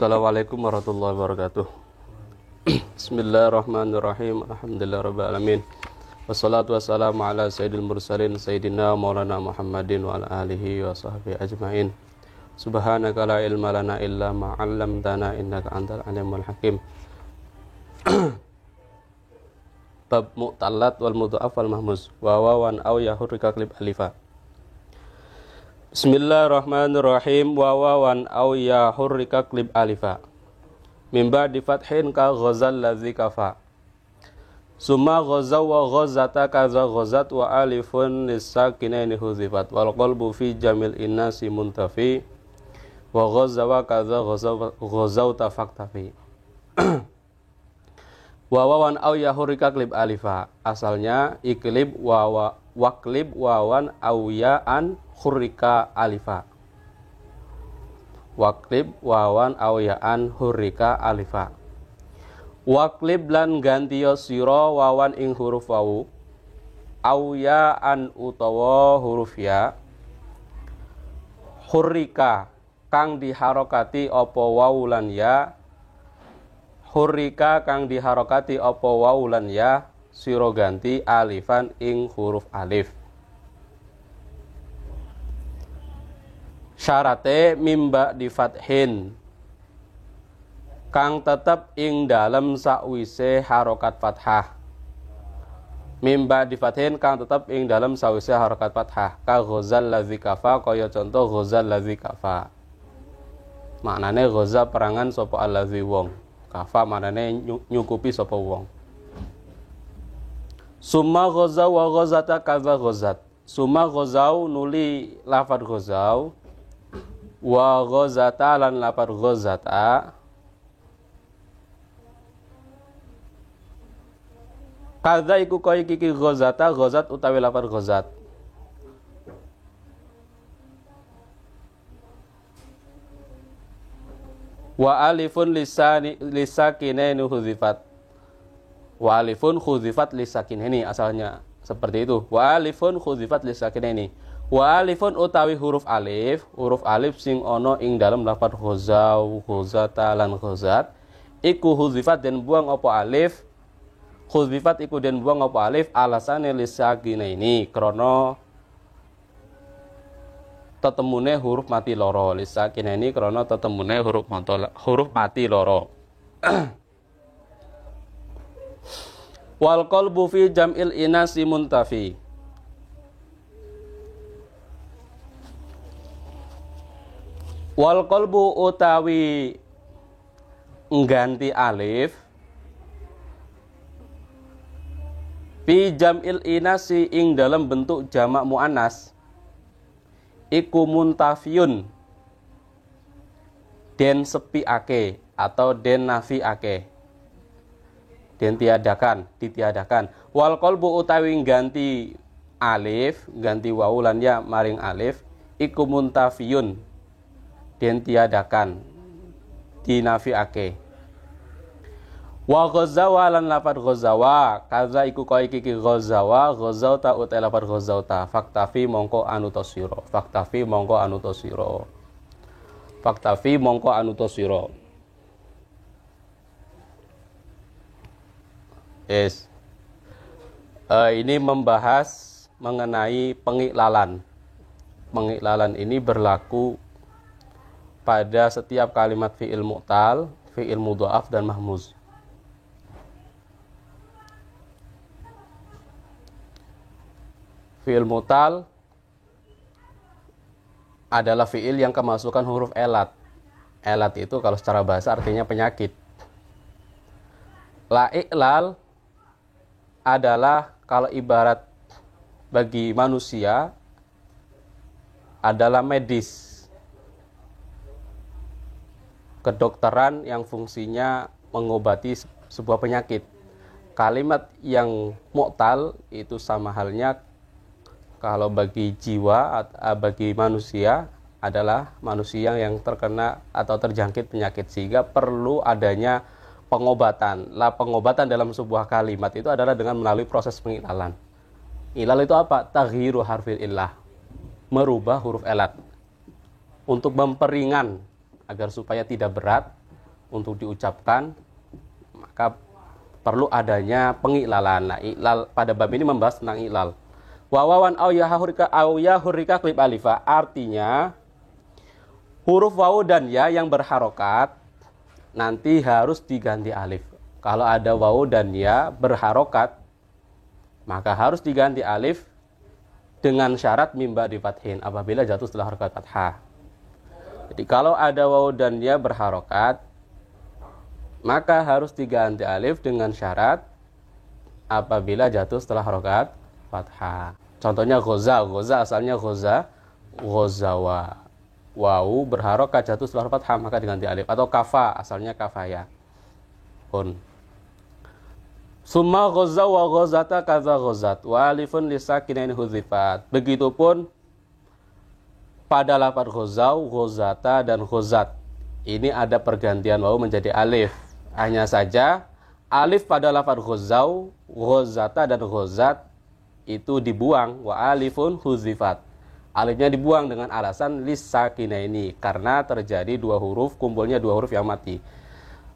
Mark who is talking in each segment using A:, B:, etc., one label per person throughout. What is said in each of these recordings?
A: Assalamualaikum warahmatullahi wabarakatuh. Bismillahirrahmanirrahim. Alhamdulillahirabbil alamin. Wassalatu wassalamu ala sayyidil mursalin sayyidina maulana Muhammadin wa ala alihi wa sahbihi ajmain. Subhanaka la ilma lana illa ma 'allamtana innaka antal alimul hakim. Bab mu'tallat wal mudha'af wal mahmuz wa wawan aw yahurrika klib alifa. Bismillahirrahmanirrahim. Wa wawan aw yahurrika klib alifa mimba di fathin ka ghazal ladzi kafa summa ghazaw wa ghazata kaza ghazat wa alifun lisakinaini huzifat wal qalbu fi jamil innasi muntafi wa ghazawa kaza ghazaw tafaktafi. Wawawan aw yahurrika klib alifa, asalnya iklib waklib wawan aw ya'an hurrika alifa. Waklib wawan aw ya'an hurrika alifa. Waklib lan gantiya sira wawan ing huruf wawu aw ya'an utawa huruf ya hurrika kang diharokati apa wawu lan ya hurrika kang diharokati apa wawu lan ya sira ganti alifan ing huruf alif. Syarate mimba di fathin kang tetep ing dalem sakwise harokat fathah. Mimba di fathin kang tetep ing dalem sakwise harokat fathah ka ghazal ladzi kafa, kaya contoh ghazal ladzi kafa. Maknane ghaza perangan sapa alladzi wong, kafa maknane nyukupi sapa wong. Summa ghazaw wa ghazata kaza ghazat. Summa ghazaw nuli lafadz ghazaw wa ghazata lan lafadz ghazata kaza iku kaya iki ghazata ghazat utawi lafadz ghazat. Wa alifun lisakinaini huzifat. Wa alifun khuzifat lisakinaini, asalnya seperti itu. Wa alifun khuzifat lisakinaini. Wa alifun utawi huruf alif sing ana ing dalem lafadz ghazaw ghazata lan ghazat iku huzifat den buang apa alif. Khuzifat iku den buang apa alif alasane lisakinaini krana tetemune huruf mati loro. Lisakinaini krana tetemune huruf mati loro. Wal qalbu fi jam'il inasi muntafi. Wal qalbu utawi ngganti alif fi jam'il inasi ing dalam bentuk jamak muannas iku muntafiyun den sepiake atau den nafiake, den ditiadakan. Wal qalbu utawi ganti alif, ganti wawu lan ya maring alif iku muntafiyun den tiadakan, dinafiake. Wa ghazawa lan lafadz ghazawa kaza iku kaya iki ghazawa ghazauta uta lafadz ghazauta faktafi mongko anutosira. Faktafi mongko anutosira. Faktafi mongko anutosira. Yes. Ini membahas mengenai pengiklalan. Pengiklalan ini berlaku pada setiap kalimat fi'il mu'tal, fi'il mudha'af dan mahmuz. Fi'il mu'tal adalah fi'il yang kemasukan huruf elat. Elat itu kalau secara bahasa artinya penyakit. La iklal adalah kalau ibarat bagi manusia adalah medis, kedokteran yang fungsinya mengobati sebuah penyakit. Kalimat yang mu'tal itu sama halnya kalau bagi jiwa, bagi manusia adalah manusia yang terkena atau terjangkit penyakit, sehingga perlu adanya pengobatan. Pengobatan dalam sebuah kalimat itu adalah dengan melalui proses pengiklalan. Ilal itu apa? Taghyiru harfil illah, merubah huruf elat untuk memperingan agar supaya tidak berat untuk diucapkan, maka perlu adanya pengiklalan. Nah, iklal pada bab ini membahas tentang iklal. Wawawan au ya hurrika klip alifa, artinya huruf wawu dan ya yang berharokat nanti harus diganti alif. Kalau ada wawu dan ya berharokat, maka harus diganti alif dengan syarat mimba di fathin apabila jatuh setelah harokat fathah. Jadi kalau ada wawu dan ya berharokat, maka harus diganti alif dengan syarat apabila jatuh setelah harokat fathah. Contohnya ghoza, ghoza asalnya ghoza, ghozawa. Wawu berharokat jatuh setelah fathah maka diganti alif. Atau kafa asalnya kafaya. Pun. Summa ghoza wa ghozata kaza ghozat wa alifun lisakinain huzifat. Begitupun pada lafaz ghozau, ghozata dan ghozat. Ini ada pergantian wawu menjadi alif. Hanya saja alif pada lafaz ghozau, ghozata dan ghozat itu dibuang, wa alifun huzifat. Alifnya dibuang dengan alasan lisakinaini karena terjadi dua huruf, kumpulnya dua huruf yang mati.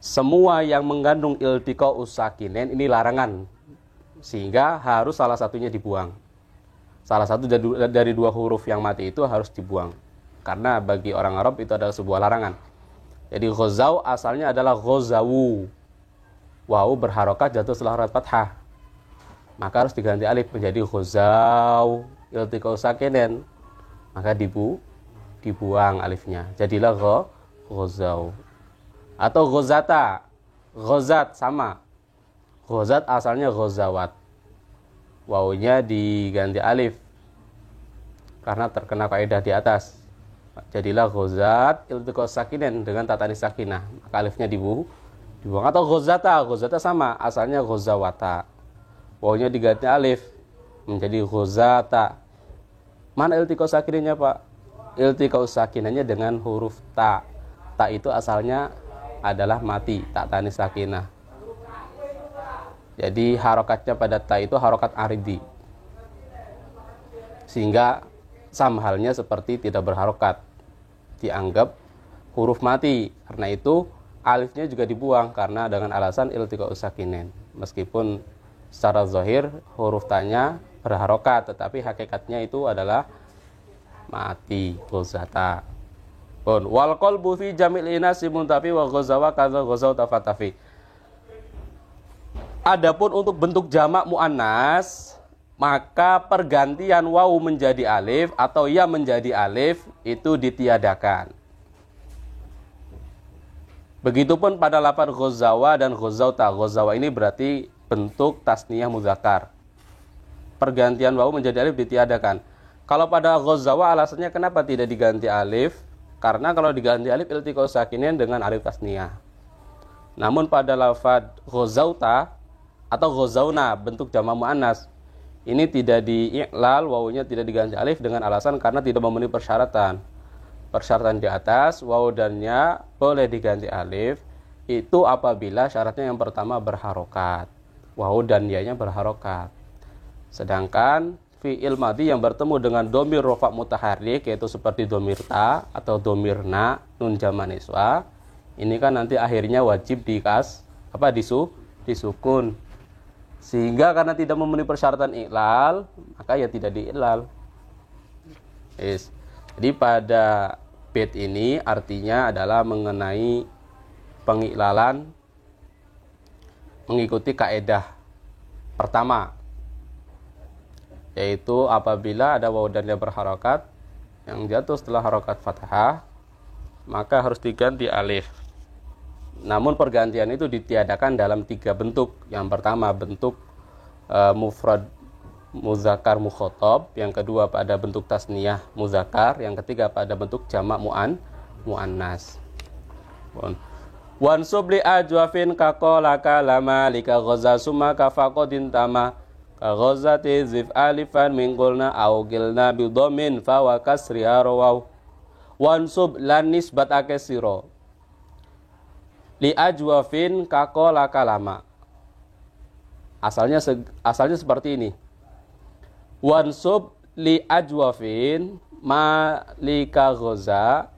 A: Semua yang mengandung iltiqa usakinen ini larangan, sehingga harus salah satunya dibuang. Salah satu dari dua huruf yang mati itu harus dibuang, karena bagi orang Arab itu adalah sebuah larangan. Jadi ghozau asalnya adalah ghozawu, wawu berharokat jatuh setelah harokat fathah, maka harus diganti alif menjadi ghozau iltiqa usakinen, maka dibuang alifnya, jadilah ghozau. Atau ghozata, ghozat sama. Ghozat asalnya ghozawat, wawunya diganti alif karena terkena kaidah di atas. Jadilah ghozat iltiqa sakinen dengan tatanis sakinah, maka alifnya dibuang. Atau ghozata, ghozata sama, asalnya ghozawata, wawunya diganti alif menjadi ghozata. Mana iltiqa sakinahnya, Pak? Iltiqa sakinahnya dengan huruf ta. Ta itu asalnya adalah mati, tak tanis sakinah. Jadi harokatnya pada ta itu harokat aridi, sehingga sama halnya seperti tidak berharokat, dianggap huruf mati. Karena itu alifnya juga dibuang karena dengan alasan iltiqa usakinen. Meskipun secara zahir huruf tanya berharokat, tetapi hakikatnya itu adalah mati, ghozata. Wal qalbu fi jamil inasi muntafi wa ghazawa kadza ghazau tafatafi. Adapun untuk bentuk jamak muannas, maka pergantian wawu menjadi alif atau ya menjadi alif itu ditiadakan. Begitupun pada lafaz ghazawa dan ghazauta. Ghazawa ini berarti bentuk tasniyah muzakkar. Pergantian wawu menjadi alif ditiadakan. Kalau pada ghazawa alasannya kenapa tidak diganti alif? Karena kalau diganti alif iltiqa sakinin dengan alif tasniyah. Namun pada lafaz ghazauta atau ghazauna bentuk jamak muannas ini tidak diiklal, wawunya tidak diganti alif dengan alasan karena tidak memenuhi persyaratan. Persyaratan di atas, wawu dan ya boleh diganti alif itu apabila syaratnya yang pertama berharokat. Wawu dan ya-nya berharokat. Sedangkan fi'il madhi yang bertemu dengan domir rofa mutaharrik, yaitu seperti domir ta atau domir na, nun jamak niswa, ini kan nanti akhirnya wajib disukun. Sehingga karena tidak memenuhi persyaratan iklal, maka ya tidak diiklal. Jadi pada bait ini artinya adalah mengenai pengiklalan mengikuti kaedah pertama, yaitu apabila ada wawu dan ya berharokat yang jatuh setelah harokat fathah, maka harus diganti alif. Namun pergantian itu ditiadakan dalam 3 bentuk. Yang pertama bentuk mufrad muzakkar mukhotob, yang kedua pada bentuk tasniyah muzakkar, yang ketiga pada bentuk jamak muannas. Wansub li ajwafin kaqala kalama lika ghaza summa kafaqadin tama ka ghazati zif alifan min qulna aw qilna bi dhammin fa wa kasri rawaw. Wansub lan nisbatake sira li ajwafin kaqala kalama. Asalnya seperti ini. Wansub li ajwafin ma lika ghaza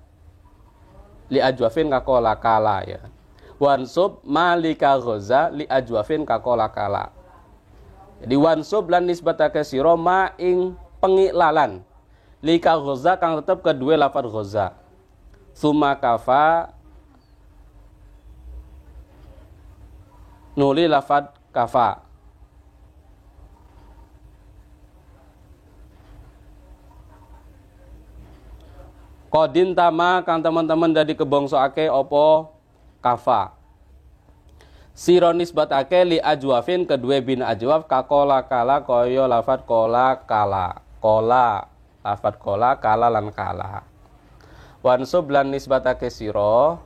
A: li ajwafin kaqala kala, ya. Wansub malika ghoza li ajwafin kakola kala. Jadi wansub lan nisbatake sira ma ing pengilalan lika ghoza kang tetep kedua lafad ghoza. Suma kafa nuli lafad kafa. Kodin tama kang teman-teman dadi kebongsoake opo kafa. Sira nisbatake li ajwafin kedua bin ajwaf kakola kala koyo lafad kola kala. Kola lafad kola kala lan kala. Wansub lan nisbatake sira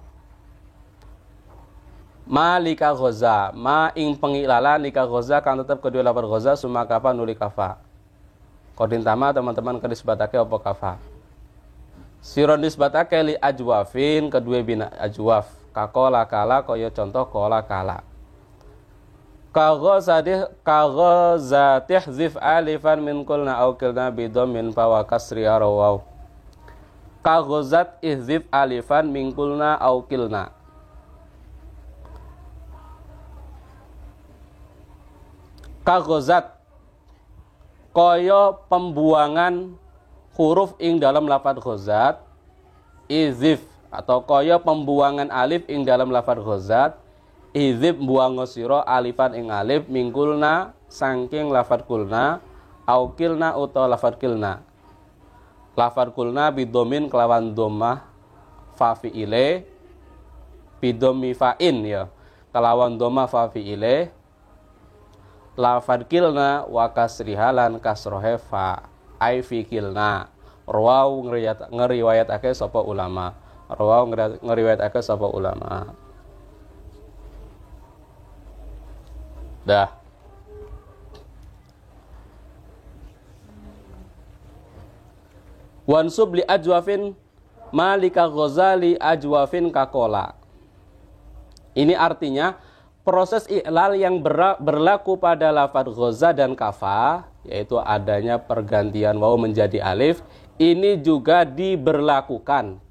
A: ma lika ghoza ma ing pengilalan lika ghoza kang tetep kedua lafad ghoza suma kafa nuli kafa. Kodin tama teman-teman kedisbatake opo kafa. Sira nisbatake li ajwafin kedua bin ajwaf kakola kala kaya contoh kola kala. Kagozatih zif alifan min kulna au kilna bidomin fawa kasri arawaw. Kagozat ihzif alifan min kulna au kilna. Kagozat kaya pembuangan huruf ing dalam lafadz ghozat, izif atau kaya pembuangan alif ing dalam lafadz ghozat, izif buang sira alifan ing alif mingkulna saking lafadz kulna, au kilna utawa lafadz kilna. Lafadz kulna bidomin kelawan dhammah fa fi'ile bidomi fa'in ya. Kelawan dhammah fa fi'ile lafadz kilna wa kasrihalan kasrohe fa. Ai fikilna rawaw ngeriwayatake sapa ulama. Rawaw ngeriwayatake sapa ulama. Dah. Wansub li ajwafin malika ghazali ajwafin kakola. Ini artinya proses i'lal yang berlaku pada lafadz ghoza dan kafa, yaitu adanya pergantian waw menjadi alif, ini juga diberlakukan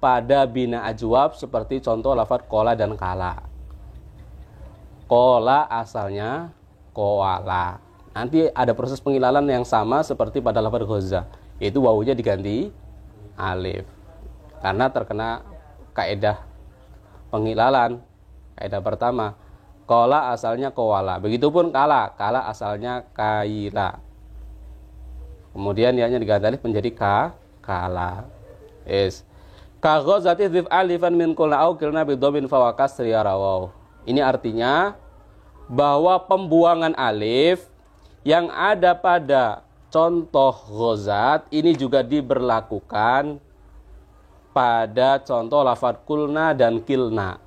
A: pada bina ajwab seperti contoh lafadz kola dan kala. Kola asalnya koala. Nanti ada proses pengilalan yang sama seperti pada lafadz ghoza, yaitu wawunya diganti alif karena terkena kaidah pengilalan. Kaidah pertama, kola asalnya koala, begitupun kala, kala asalnya kaila. Kemudian ianya diganti alif menjadi kala. Kaghozati dzif alifan min kulna au kilna bidhomin fa kasri rawaw. Ini artinya bahwa pembuangan alif yang ada pada contoh ghozat ini juga diberlakukan pada contoh lafadz kulna dan kilna.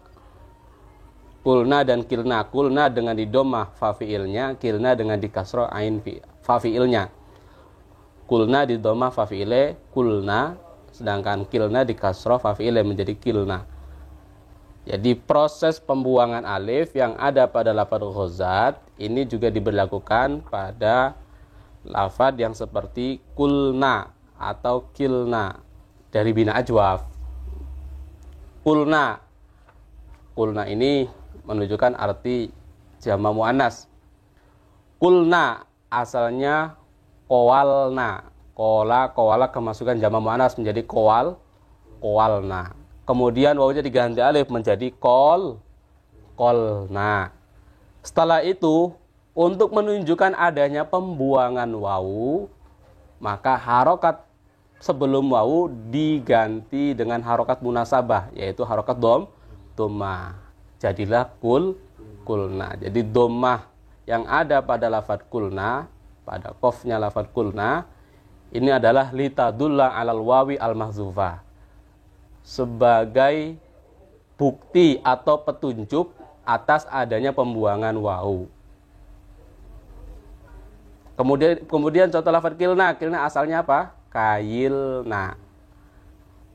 A: Kulna dan kilna, kulna dengan didomah fa fi'ilnya, kilna dengan dikasroh ain fa fi'ilnya. Kulna didomah fa fi'ile kulna, sedangkan kilna dikasroh fa fi'ile menjadi kilna. Jadi proses pembuangan alif yang ada pada lafadz ghozat ini juga diberlakukan pada lafadz yang seperti kulna atau kilna dari bina ajwaf. Kulna, kulna ini menunjukkan arti jamak muannas. Kulna asalnya kowalna, kola kowala kemasukan jamak muannas menjadi kowal, kowalna. Kemudian wawunya diganti alif menjadi kolna. Setelah itu untuk menunjukkan adanya pembuangan wawu, maka harokat sebelum wawu diganti dengan harokat munasabah, yaitu harokat dhammah. Jadilah kulna. Jadi dhammah yang ada pada lafadz kulna, pada qafnya lafadz kulna, ini adalah litadulla alal wawi al-mahzufah, sebagai bukti atau petunjuk atas adanya pembuangan wawu. Kemudian contoh lafadz kilna, kilna asalnya apa? Kailna.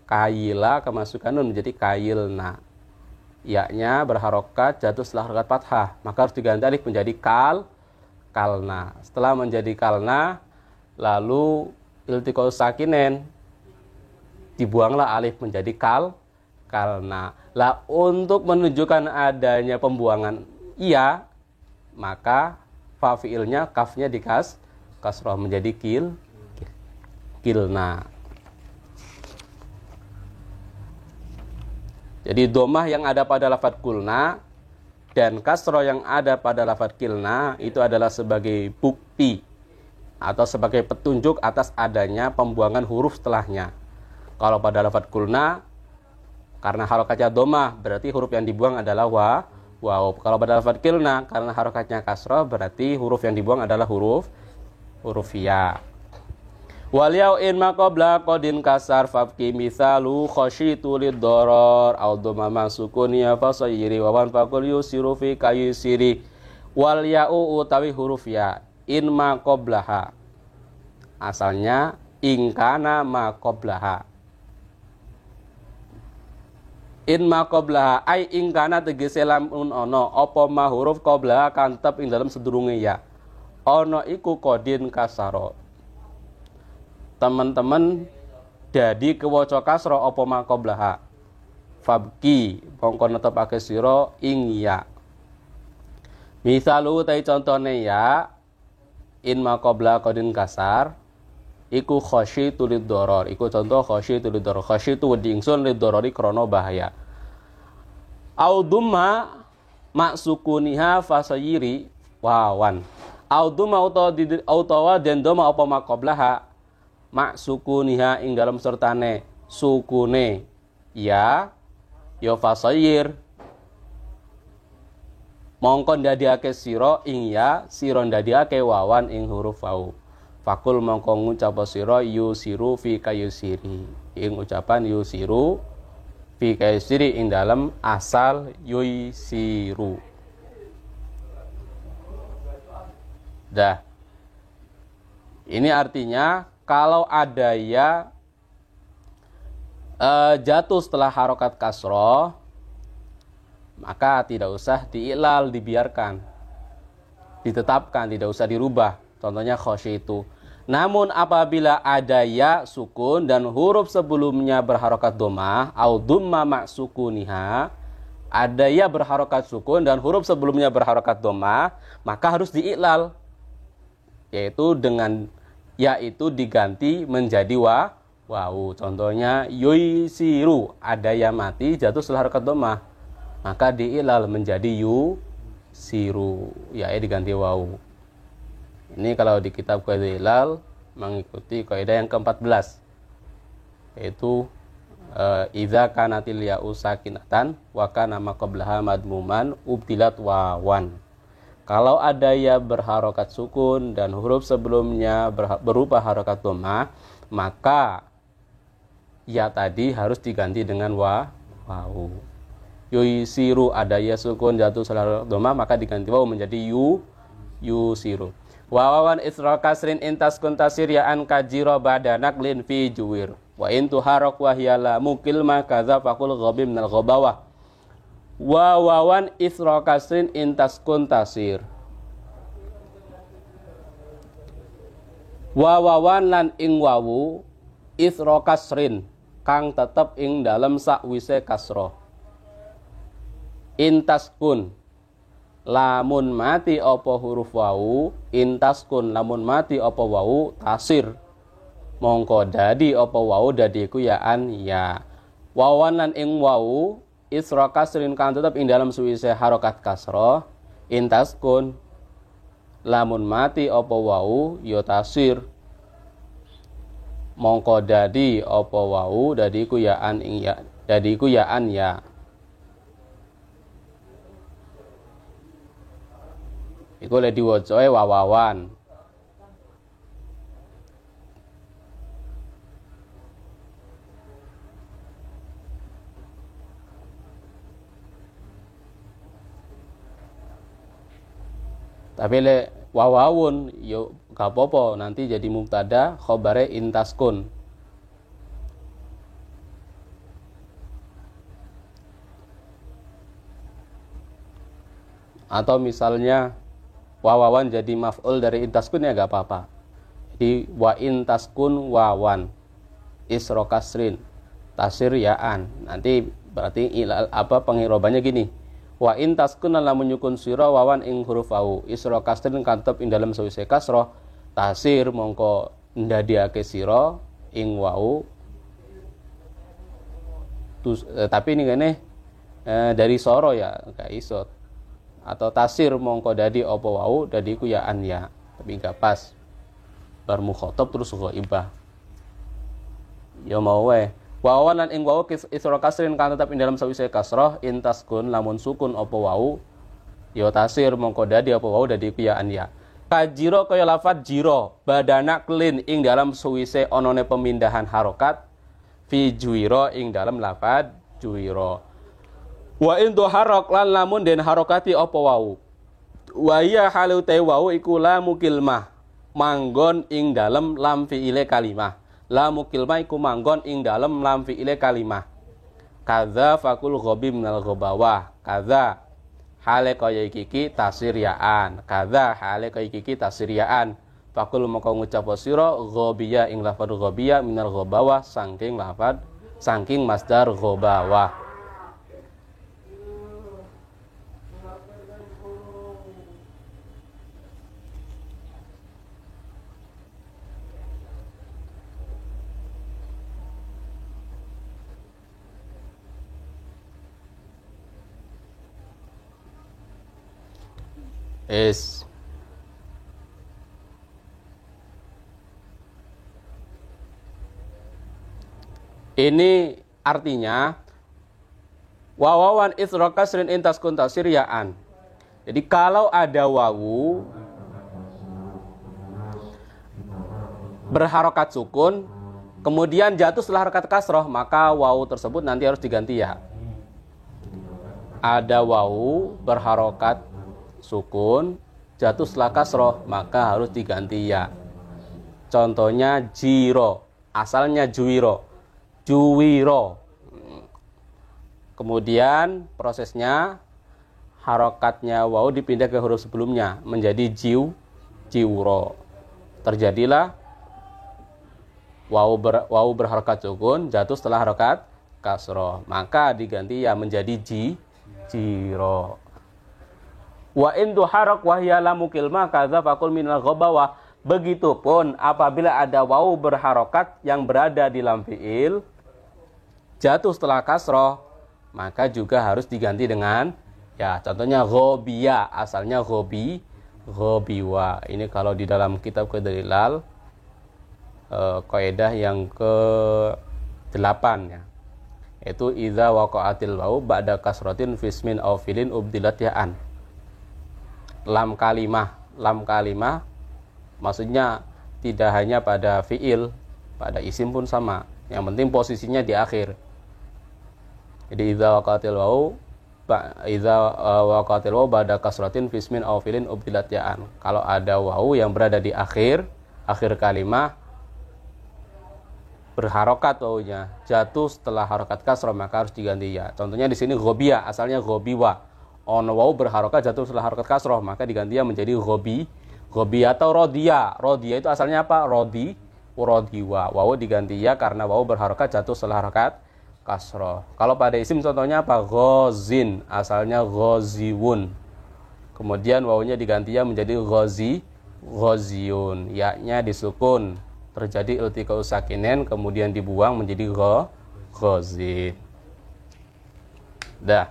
A: Kaila kemasukan nun menjadi kailna. Ya-nya berharokat jatuh setelah harokat fathah, maka harus diganti alif menjadi kalna. Setelah menjadi kalna, lalu iltiqaus sakinen, dibuanglah alif menjadi kalna. Lah untuk menunjukkan adanya pembuangan iya, maka fa fiilnya kafnya kasroh menjadi kilna. Jadi domah yang ada pada lafadz kulna dan kasroh yang ada pada lafadz kilna itu adalah sebagai bukti atau sebagai petunjuk atas adanya pembuangan huruf setelahnya. Kalau pada lafadz kulna, karena harokatnya domah, berarti huruf yang dibuang adalah waw. Kalau pada lafadz kilna, karena harokatnya kasroh, berarti huruf yang dibuang adalah huruf ya. Wal yau in maqabla qadin kasar fabki misalu khasyitu liddarar au dhamma sukuniya fasayiri wawan faqul yusiru fi kayusiri. Wal ya'u utawi huruf ya in maqablaha, asalnya ingkana maqablaha. In maqablaha ai ingkana tegese lamun ono apa ma huruf qablaha kantep ing dalam sedurunge ya ono iku qadin kasaro. Teman-teman dadi kewaca kasra apa maqablaha fabki mongko netepake sira ing ya. Misalu tai contone ya in maqabla qadin kasar iku khasyitu liddarar, iku contoh khasyitu liddarar, khasyitu wedi ingsun liddarari krana bahaya. Au dhamma maksukuniha fasayiri wawan. Au dhamma utawa den dhamma apa maqablaha mak sukuniha ing dalam sertane sukune ya fasayir mongko ndadiake sira ing ya sira ndadiake wawan ing huruf wau. Fakul mongko ngucap sira yusiru fi kayusiri ing ucapan yusiru fi kayusiri ing dalam asal yusiru. Dah, ini artinya kalau ada ya jatuh setelah harokat kasroh, maka tidak usah diilal, dibiarkan, ditetapkan, tidak usah dirubah. Contohnya khasyitu. Namun apabila ada ya sukun dan huruf sebelumnya berharokat domah, au dumma maksukuniha, ada ya berharokat sukun dan huruf sebelumnya berharokat domah, maka harus diilal, yaitu dengan ya itu diganti menjadi wawu. Contohnya yusiru, ada ya mati jatuh setelah harokat domah, maka diilal menjadi yusiru, ya diganti wawu. Ini kalau di kitab Qaidah Ilal mengikuti kaidah yang ke-14, yaitu idza kanatil ya'u sakinatan wa kana maqablaha madmuman ubtilat wawan. Kalau ada ya berharokat sukun dan huruf sebelumnya berupa harokat domah, maka ya tadi harus diganti dengan wawu. Yusiru, ada ya sukun jatuh setelah domah, maka diganti wawu menjadi yusiru. Wawawan isra kasrin intas kuntasir ya an kajiro ba'da naklin fi juwir. Wa intu harok wahyala mukil ma kadza faqul ghabim minal ghabawah. Wawawan isra kasrin intas kuntasir. Wawawan lan ing wawu isra kasrin kang tetep ing dalem sakwise kasroh. Intaskun lamun mati apa huruf wawu, intaskun lamun mati apa wawu tasir mongko dadi apa wawu dadi iku yaan ya. Wawan lan ing wawu isra kasrin kang tetep ing dalam suwise harokat kasroh. Intaskun lamun mati apa wawu ya tasir mongko dadi apa wawu dadi iku yaan ing ya, dadi iku yaan ya. Iku le diwaca wawawan. Tapi le wawawun yo gak apa-apa, nanti jadi mubtada khobare intaskun. Atau misalnya wawawan jadi maf'ul dari intaskun ya gak apa-apa. Jadi wa intaskun wawan isra kasrin tasir yaan. Nanti Berarti pengirobannya gini. Wa in taskun lamun nyukun sira wawan ing huruf wau isra kasrin kantep ing dalem sawise kasrah tasir mongko ndadiake sira ing wau tapi ini kene dari soro ya gak iso atau tasir mongko dadi apa wau dadi ku ya an ya tapi gak pas bar mukhatab terus ghaibah ya mau wae wawan lan ing wau isra kasrin kan tetap ing dalam sawise kasrah intaskun lamun sukun apa wau ya tasir mongko dadi apa wau dadi ku ya an ya kajiro kaya lafat jiro badana klin ing dalam sawise onone pemindahan harokat fi juwiro ing dalam lafat juwiro wa in harak lan lamun den harokati apa wau wa ya halu ta wau iku la mukilmah manggon ing dalam lam fi'ile kalimah la mukilmah iku manggon ing dalam lam fi'ile kalimah kadza fakul ghabi minal ghabawah kadza hale kaya iki tasriaan kadza hale kaya iki tasriaan fakul moko ngucap sira ghabiya ing lafadz ghabiya minal ghabawah saking lafadz saking masdar ghabawah Ini artinya wawawan isra kasrin intas kun tasriaan. Jadi kalau ada wawu berharokat sukun kemudian jatuh setelah harokat kasroh maka wawu tersebut nanti harus diganti ya. Ada wawu berharokat sukun jatuh setelah kasroh maka harus diganti ya. Contohnya jiro, asalnya juwiro, juwiro. Kemudian prosesnya harokatnya wawu dipindah ke huruf sebelumnya menjadi jiwro. Terjadilah wawu berharokat sukun jatuh setelah harokat kasroh maka diganti ya menjadi jiro. Wa in tuharak wahya lamu kilmah kadza faqul minal ghabawah. Begitupun apabila ada wawu berharokat yang berada di lam fiil jatuh setelah kasroh maka juga harus diganti dengan ya contohnya ghabiya asalnya ghabiwa. Ini kalau di dalam kitab Qadrilal kaidah yang ke-8 ya. Itu idza waqa'atil wawu ba'da kasratin fismin aw filin ubdilat ya'an. Lam kalimah maksudnya tidak hanya pada fiil, pada isim pun sama. Yang penting posisinya di akhir. Jadi idza waqa'atil wawu ba'da kasratin fismin aw filin ubdilat ya'an. Kalau ada wawu yang berada di akhir kalimah berharokat wawunya jatuh setelah harokat kasrah maka harus diganti ya. Contohnya di sini ghabiya asalnya ghabiwa. Ono wawu berharokat jatuh setelah harokat kasrah maka diganti ya menjadi ghabi atau rodiya. Rodiya itu asalnya apa? Rodiwa. Wawu diganti ya karena wawu berharokat jatuh setelah harokat kasrah. Kalau pada isim contohnya apa? Ghazin asalnya ghaziwun. Kemudian wawunya diganti ya menjadi ghaziyun. Ya-nya disukun. Terjadi iltiqa'u sakinen kemudian dibuang menjadi ghazin. Dah.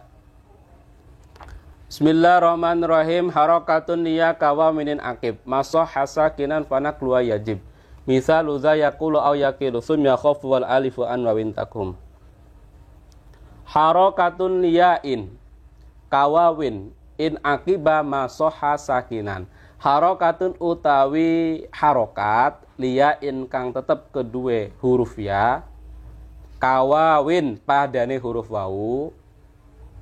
A: Bismillahirrahmanirrahim. Harakatun niya kawa minin akib masoh hasakinan fanak luwa yajib. Misal uza yaqulu aw yaqilu sumya khawfu wal alifu an wawin takum. Harakatun niyain kawawin in akiba masoh hasakinan. Harokatun utawi harokat liyain kang tetep kedua huruf ya kawawin padane huruf wawu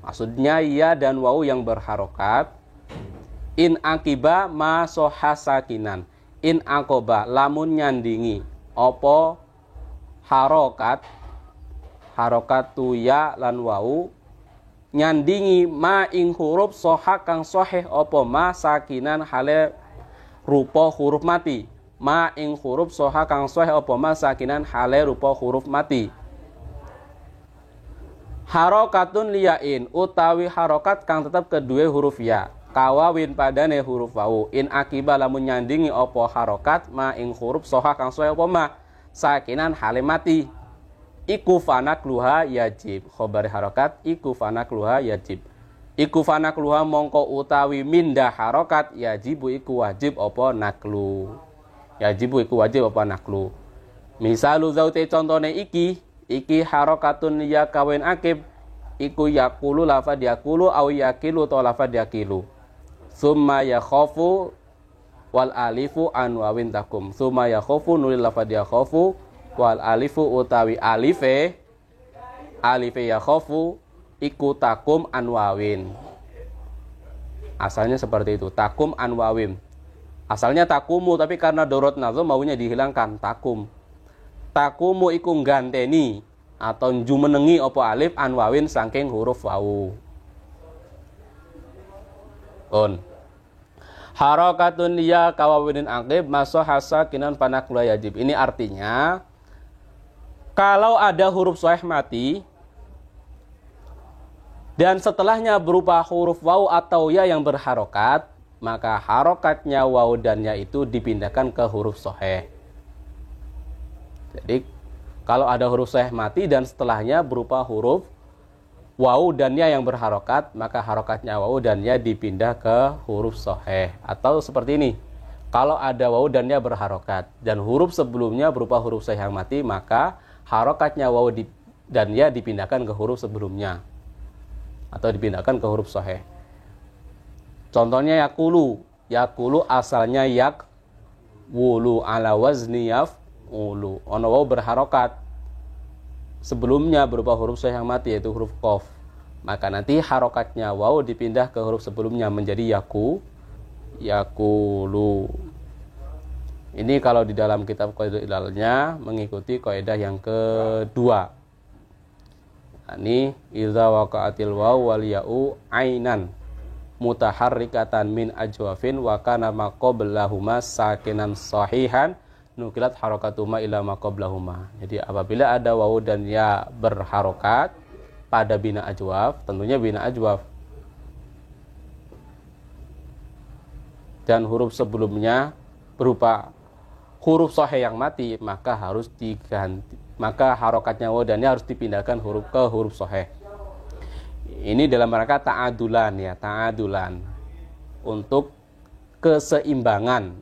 A: maksudnya ya dan wawu yang berharokat in akiba ma sohasakinan in akoba lamun nyandingi opo harokat tu ya lan wawu nyandingi ma ing huruf soha kang soheh opo ma sakinan hale rupa huruf mati ma ing huruf soha kang soheh opo ma sakinan hale rupa huruf mati. Harokatun liyain utawi harokat kang tetap kedua huruf ya. Kawawin padane huruf wau. In akiba lamun nyandingi opo harokat ma ing huruf soha kang soha opo ma. Sakinan halimati. Iku fanakluha yajib. Khobar harokat iku fanakluha yajib. Iku fanakluha mongko utawi mindah harokat yajibu iku wajib opo naklu. Yajibu iku wajib opo naklu. Misalu zaute contone iki harokatun ya kawin akib iku yakulu lafad yakulu au yakilu atau lafad yakilu. Summa yakhofu wal alifu an wawin takum. Summa yakhofu nulil lafad yakhofu wal alifu utawi alife yakhofu iku takum an wawin. Asalnya seperti itu, takum an wawin. Asalnya takumu tapi karena dorot nazom maunya dihilangkan takum. Takumu iku ganteni atau jumenengi opo alif an wawin saking huruf wau. On. Harokatun ya kawawinin akib maso hasa kinan panakula yajib. Ini artinya kalau ada huruf soeh mati dan setelahnya berupa huruf wau atau ya yang berharokat, maka harokatnya wau dan ya itu dipindahkan ke huruf soeh. Jadi kalau ada huruf soeh mati dan setelahnya berupa huruf wawu dan ya yang berharokat, maka harokatnya wawu dan ya dipindah ke huruf soeh. Atau seperti ini, kalau ada wawu dan ya berharokat dan huruf sebelumnya berupa huruf soeh yang mati, maka harokatnya wawu dan ya dipindahkan ke huruf sebelumnya atau dipindahkan ke huruf soeh. Contohnya yakulu. Yakulu asalnya yak wulu ala wazni yaf ulu. Ono wawu berharokat sebelumnya berupa huruf soeh yang mati yaitu huruf qaf. Maka nanti harokatnya wawu dipindah ke huruf sebelumnya menjadi yakulu. Ini kalau di dalam kitab Qaidah Ilalnya mengikuti kaidah yang kedua. Ini idza waqa'atil wawu wal ya'u ainan mutaharrikatan min ajwafin wa kana ma qablahuma sakinan sahihan nukilat harokatuma ila ma qablahuma. Jadi apabila ada wawu dan ya berharokat pada bina ajwaf, tentunya bina ajwaf, dan huruf sebelumnya berupa huruf sohe yang mati, maka harus diganti, maka harokatnya wawu dan ya harus dipindahkan ke huruf sohe. Ini dalam rangka ta'adulan ya, ta'adulan untuk keseimbangan.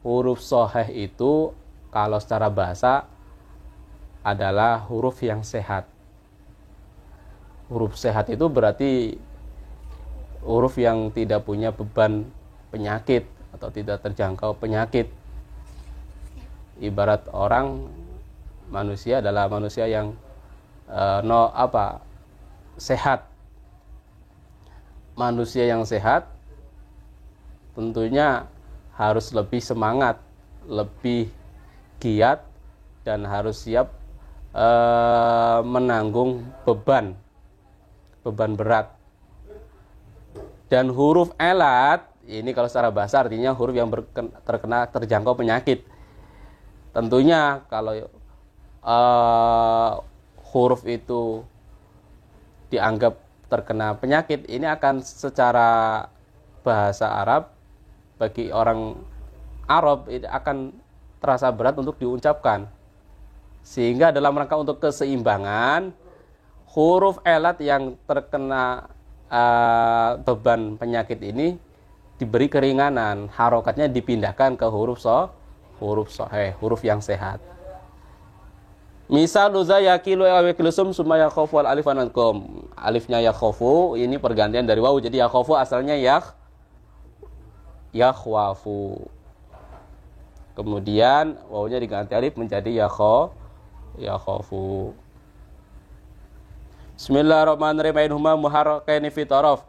A: Huruf soheh itu kalau secara bahasa adalah huruf yang sehat. Huruf sehat itu berarti huruf yang tidak punya beban penyakit atau tidak terjangkau penyakit. Ibarat orang, manusia adalah manusia yang sehat. Manusia yang sehat tentunya harus lebih semangat, lebih giat, dan harus siap menanggung beban berat. Dan huruf elat ini kalau secara bahasa artinya huruf yang terjangkau penyakit. Tentunya kalau huruf itu dianggap terkena penyakit, ini akan secara bahasa Arab bagi orang Arab itu akan terasa berat untuk diucapkan. Sehingga dalam rangka untuk keseimbangan, huruf elat yang terkena beban penyakit ini diberi keringanan, harokatnya dipindahkan ke huruf soheh, huruf yang sehat. Misal luza yakilu yakilusum summa yakhofu al alif ankum. Alifnya yakhofu ini pergantian dari wawu, jadi yakhofu asalnya yakhwafu. Kemudian wawunya diganti alif menjadi yakhofu. Bismillahirrahmanirrahim. Huma muharrakaini fi taraf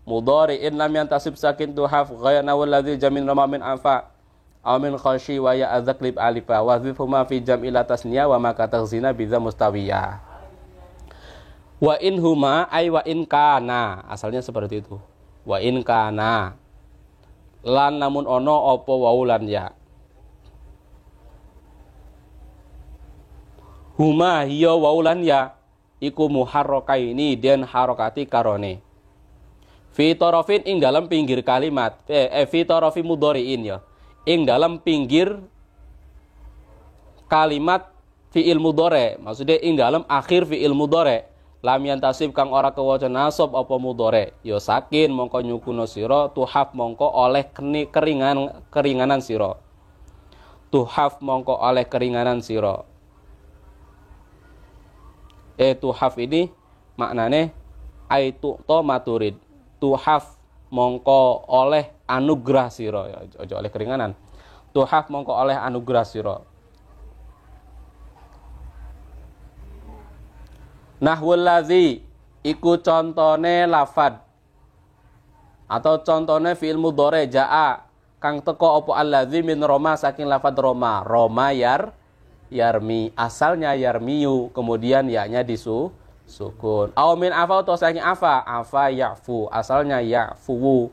A: mudhari'in lam yantasib sakin tuhaf ghayna walladzi jamin ramamin anfa aw min khashi wa ya adzaklib alifa wa dhifhuma fi jam'il tasniya wa ma kataghzina biza mustawiyah. Wa in huma ay wa in kana, asalnya seperti itu. Wa in kana lan namun ono opo wawu lan ya. Huma hiya wawu lan ya iku muharrakaini den harokati karone. Fi tarafin ing dalam pinggir kalimat fi tarafi mudhari'in ya. Ing dalam pinggir kalimat fi'il mudhari, maksudnya ing dalam akhir fi'il mudhari. Lam yantasib kang ora kewaca nasab apa mudhari, ya sakin mongko nyukuno sira, tuhaf mongko oleh keringanan sira. Tuhaf mongko oleh keringanan sira. Tuhaf ini maknane aitu to maturid. Tuhaf mongko oleh anugerah sira, ya aja oleh keringanan. Tuhaf mongko oleh anugerah sira. Nahwul ladzi iku contone lafad atau contone fi'il mudhari jaa kang teko apa alladzi min roma saking lafad roma. Roma yarmi, asalnya yarmiyu, kemudian ya-nya sukun. Aw min afa atau saking afa ya'fu, asalnya ya'fu,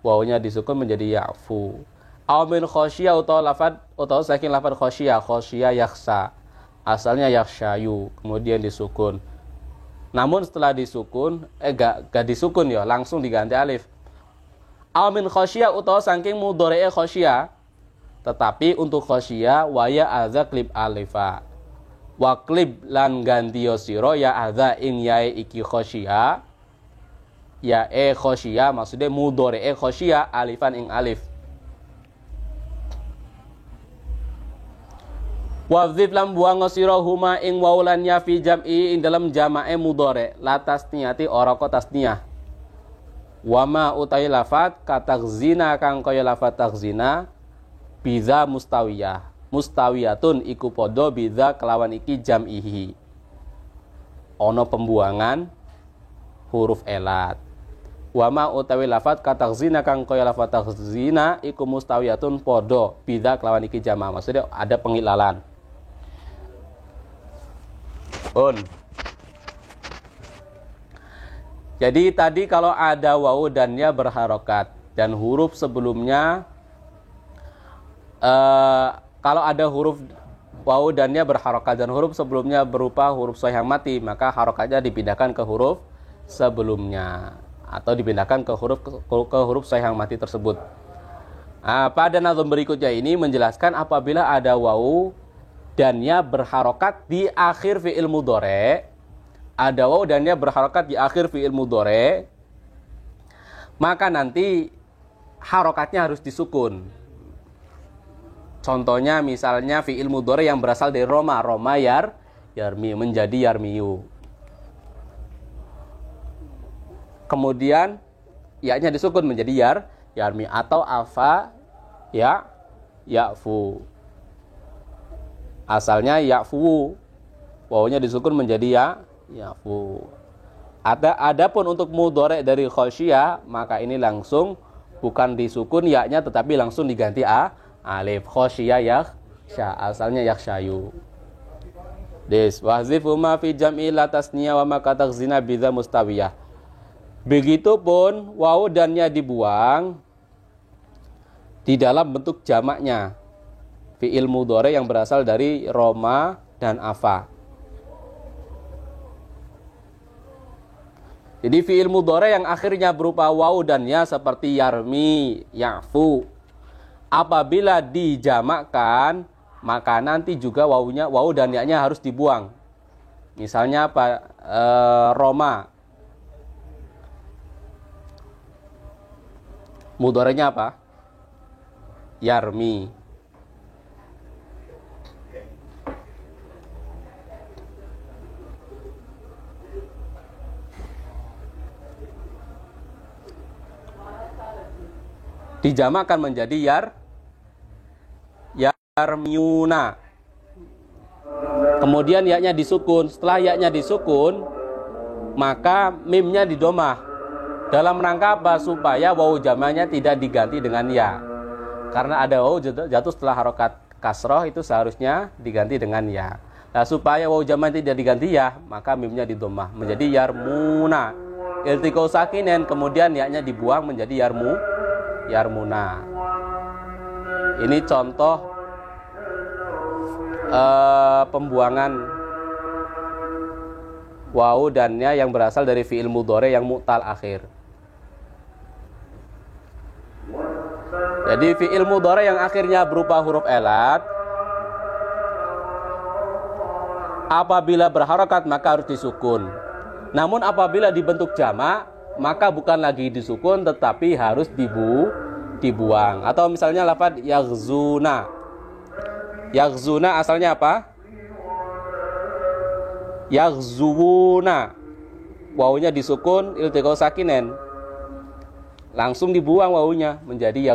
A: wawunya disukun menjadi ya'fu. Aw min khosya atau lafad atau saking lafad khosya yakhsa, asalnya yakhshayu, kemudian disukun. Namun setelah disukun, gak disukun ya, langsung diganti alif. Aw min khosya atau saking mudhari'e khosya, tetapi untuk khosya waya adza klib alifa. Waklib lan gantiyo siro ya adza ing yae iki khosya, ya khosya maksudnya mudhari khosya alifan ing alif. Wadzif lam buang siro huma ing waulan ya fi jam'i ing dalam jama'e mudhari la tasniyati ora ko tasniyah. Wama utai lafat katagzina kang kaya lafat tagzina biza mustawiyah. Mustawiyatun iku podo biza kelawan iki jam'ihi. Ono pembuangan huruf elat. Wama utawi lafat katagzina kang kaya lafat tagzina iku mustawiyatun podo biza kelawan iki jama'. Maksudnya ada pengilalan. Jadi tadi kalau ada wawu dan ya berharokat dan huruf sebelumnya kalau ada huruf wawu dan ya berharokat dan huruf sebelumnya berupa huruf shaddah yang mati, maka harokatnya dipindahkan ke huruf sebelumnya atau dipindahkan ke huruf shaddah yang mati tersebut. Pada nazam berikutnya ini menjelaskan apabila ada wawu dan ya berharokat di akhir fi'il mudhari, ada wawu dan ya berharokat di akhir fi'il mudhari, maka nanti harokatnya harus disukun. Contohnya misalnya fi'il mudhari yang berasal dari roma yarmi menjadi yarmiyu. Kemudian ya-nya disukun menjadi yarmi atau afa ya'fu. Asalnya ya'fu, wawunya disukun menjadi ya'fu. Adapun untuk mudhari dari khosyah, maka ini langsung bukan disukun ya-nya tetapi langsung diganti alif. Khosyah yakhsha, asalnya yakhshayu. Wahzifu ma fi jam'i la tasniya wa ma katagzina biza mustawiyah. Begitupun wawu dan ya dibuang di dalam bentuk jamaknya fi'il mudhari yang berasal dari roma dan afa. Jadi fi'il mudhari yang akhirnya berupa wawu dan ya seperti yarmi, ya'fu, apabila dijamakkan maka nanti juga wawu dan ya-nya harus dibuang. Misalnya apa? Roma. Mudhari'nya apa? Yarmi. Dijamakkan menjadi yarmiuna. Kemudian ya-nya disukun. Setelah ya-nya disukun, maka mimnya didomah. Dalam rangka apa? Supaya wawu jamanya tidak diganti dengan ya. Karena ada wawu jatuh setelah harokat kasroh, itu seharusnya diganti dengan ya. Nah, supaya wawu jamanya tidak diganti ya, maka mimnya didomah menjadi yarmuna. Iltiqau sakinen, kemudian ya-nya dibuang menjadi yarmuna. Ini contoh pembuangan wawu dan ya yang berasal dari fi'il mudhari yang mu'tal akhir. Jadi fi'il mudhari yang akhirnya berupa huruf elat, apabila berharokat maka harus disukun. Namun apabila dibentuk jamak maka bukan lagi disukun tetapi harus dibuang. Atau misalnya lafaz yaghzuna. Yaghzuna asalnya apa? Yaghzuwuna. Wawunya disukun iltiqo sakinen. Langsung dibuang wawunya menjadi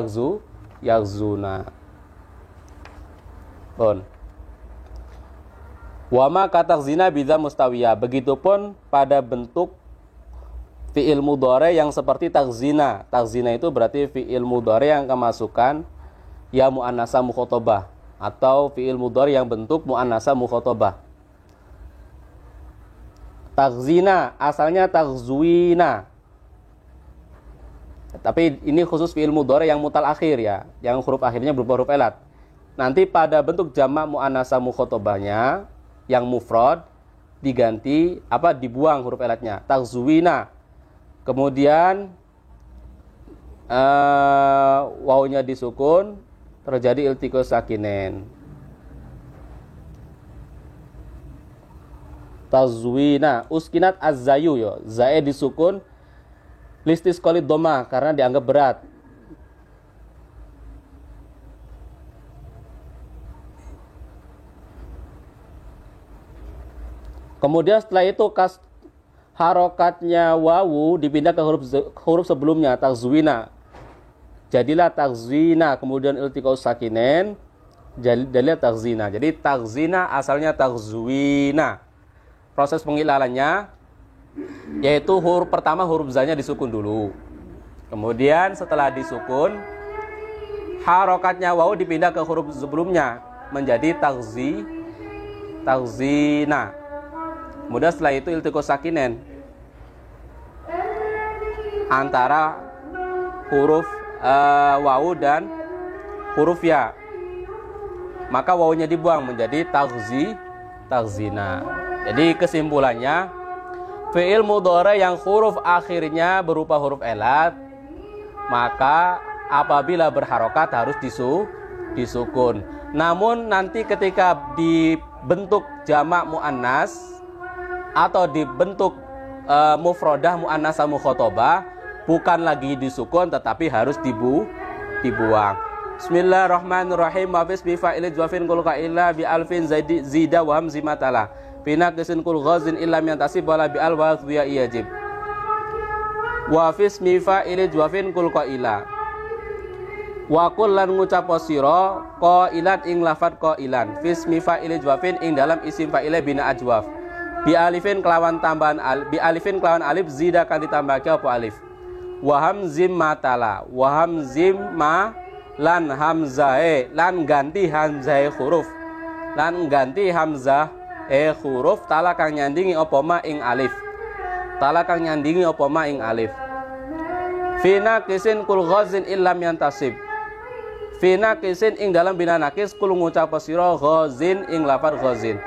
A: yaghzuna. Bon. Wama kata zina biza mustawiyah. Begitupun pada bentuk fi'il mudhari yang seperti takzina. Takzina itu berarti fi'il mudhari yang kemasukan ya muannasah mukhatabah atau fi'il mudhari yang bentuk muannasah mukhatabah. Takzina asalnya takzuina. Tapi ini khusus fi'il mudhari yang mutal akhir ya, yang huruf akhirnya berupa huruf elat. Nanti pada bentuk jamak muannasah mukhatabahnya yang mufrad diganti dibuang huruf elatnya, takzuina. Kemudian wawunya disukun, terjadi iltiqo sakinen. Tazwina, uskinat az-zayu yo, zae disukun, listisqalid dhamma karena dianggap berat. Kemudian setelah itu harokatnya wawu dipindah ke huruf sebelumnya, takzwina. Jadilah takzina, kemudian iltiqo sakinen, jadilah takzina. Jadi takzina asalnya takzwina. Proses pengilalannya yaitu huruf pertama huruf zanya disukun dulu. Kemudian setelah disukun, harokatnya wawu dipindah ke huruf sebelumnya menjadi takzina. Kemudian setelah itu iltiqo sakinen antara huruf wawu dan huruf ya. Maka wawunya dibuang menjadi takzina. Jadi kesimpulannya, fi'il mudhari yang huruf akhirnya berupa huruf elat, maka apabila berharokat harus disukun. Namun nanti ketika dibentuk jamak muannas atau dibentuk mufrodah muannasah mukhatabah, bukan lagi disukun tetapi harus dibuang. Bismillahirrahmanirrahim. Wa fi fa'ilil jawafin qul qa'ila bi alfin zida wa hamzi matala. Bina kisin kul ghazin illam yantasib wala bi al wa ya yajib. Wa fi fa'ilil jawafin qul qa'ila. Wa qul lan ngucap sira qailan ing lafat qailan. Fi fa'ilil jawafin ing dalam isim fa'ile bina ajwaf. Bi alifin kelawan tambahan alif zida kan ditambahke apa alif. Wa hamzim matala. Wa hamzim ma lan hamzae lan ganti hamzae huruf. Lan ganti hamzah huruf tala kang nyandingi apa ma ing alif. Tala kang nyandingi apa ma ing alif. Fina kisin kul ghazin illam yantasib. Fina kisin ing dalam bina nakis kul ngucap sira ghazin ing lafaz ghazin.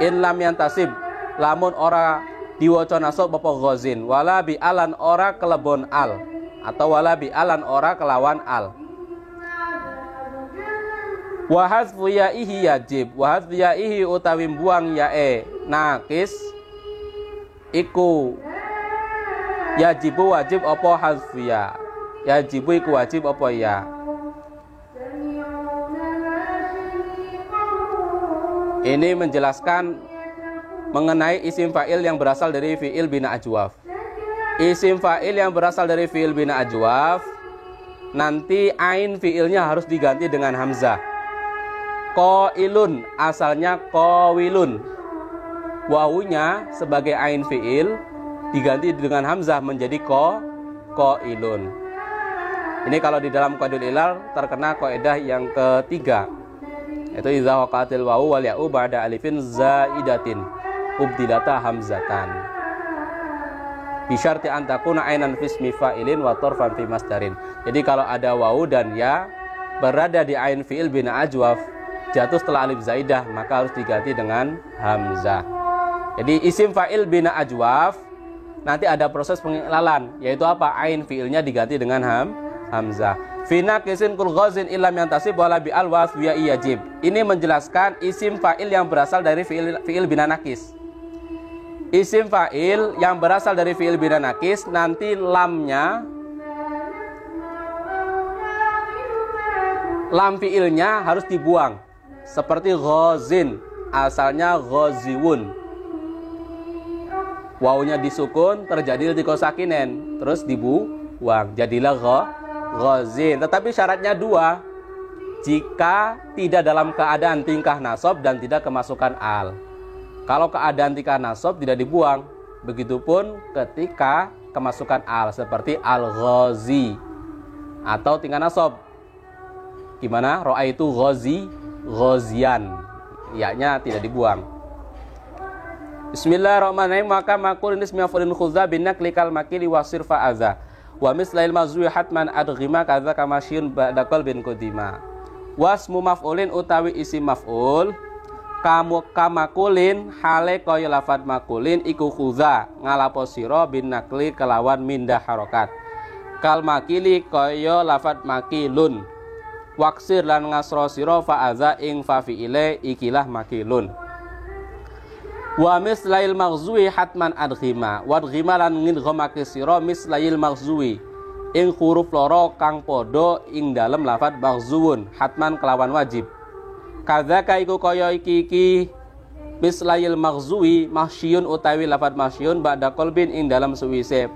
A: Illam yantasib lamun ora diwaca nasab apa ghazin, wala bi alan ora kelebon al atau wala bi alan ora kelawan al. Wa hadfu ya'ihi yajib. Wa hadfu ya'ihi utawi buang yae nakis iku yajibu wajib apa hadfu ya. Yajibu iku wajib apa ya. Ini menjelaskan mengenai isim fa'il yang berasal dari fi'il bina ajwaf. Isim fa'il yang berasal dari fi'il bina ajwaf, nanti ain fi'ilnya harus diganti dengan hamzah. Qailun asalnya qawilun. Wawunya sebagai ain fi'il diganti dengan hamzah menjadi qailun. Ini kalau di dalam qaidul ilal terkena kaidah yang ketiga, yaitu idza waqatil wawu wal ya'u ba'da alifin zaidatin ubdilata hamzatan bi syarti an takuna ainan fi ismi fa'ilin wa tarfan fi masdarin. Jadi kalau ada wawu dan ya berada di ain fi'il bina ajwaf jatuh setelah alif zaidah, maka harus diganti dengan hamzah. Jadi isim fa'il bina ajwaf nanti ada proses pengiklalan, yaitu apa? Ain fiilnya diganti dengan hamzah. Fina kisin kul ghazin illam yantasib wala bi al wasfiya yajib. Ini menjelaskan isim fa'il yang berasal dari fiil bina nakis. Isim fa'il yang berasal dari fiil bina nakis nanti lam fiilnya harus dibuang. Seperti ghazin, asalnya ghaziwun. Wawunya disukun, terjadi iltiqo sakinen, terus dibuang, jadilah ghazin. Tetapi syaratnya dua, jika tidak dalam keadaan tingkah nasab dan tidak kemasukan al. Kalau keadaan tingkah nasab tidak dibuang, begitupun ketika kemasukan al, seperti al-ghazi atau tingkah nasab. Gimana? Ro'a itu ghazian, ya-nya tidak dibuang. Bismillahirrahmanirrahim. Maka makul ini ismiyafulin khuzza binakli kal makili wasir fa'aza wa mislail mazui hatman adghima kaza kamasyun ba'dakol bin kudima. Wasmu maf'ulin utawi isi maf'ul kamakulin hale kaya lafad makulin iku khuzza ngalapo sira binakli kelawan mindah harokat. Kal makili kaya lafad makilun waksir lan ngasro sira fa'aza ing fa fi'ile ikilah makilun. Wa mislail maghzuwi hatman adghima wadghima lan ngidghamake sira mislail maghzuwi ing huruf loro kang padha ing dalem lafat maghzuwun hatman kelawan wajib. Kadzaka iku kaya iki mislail maghzuwi mahsyun utawi lafat mahsyun ba'da qalbin ing dalem suwise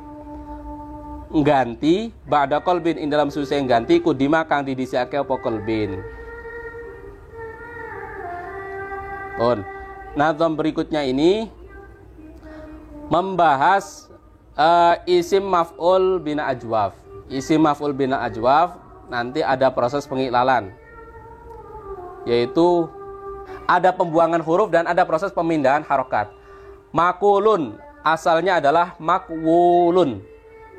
A: ngganti ba'da qalbin ing dalem suwise ngganti kudima kang didhisike apa qalbin. Nazam berikutnya ini membahas isim maf'ul bina ajwaf. Isim maf'ul bina ajwaf nanti ada proses pengiklalan, yaitu ada pembuangan huruf dan ada proses pemindahan harokat. Makulun asalnya adalah makwulun,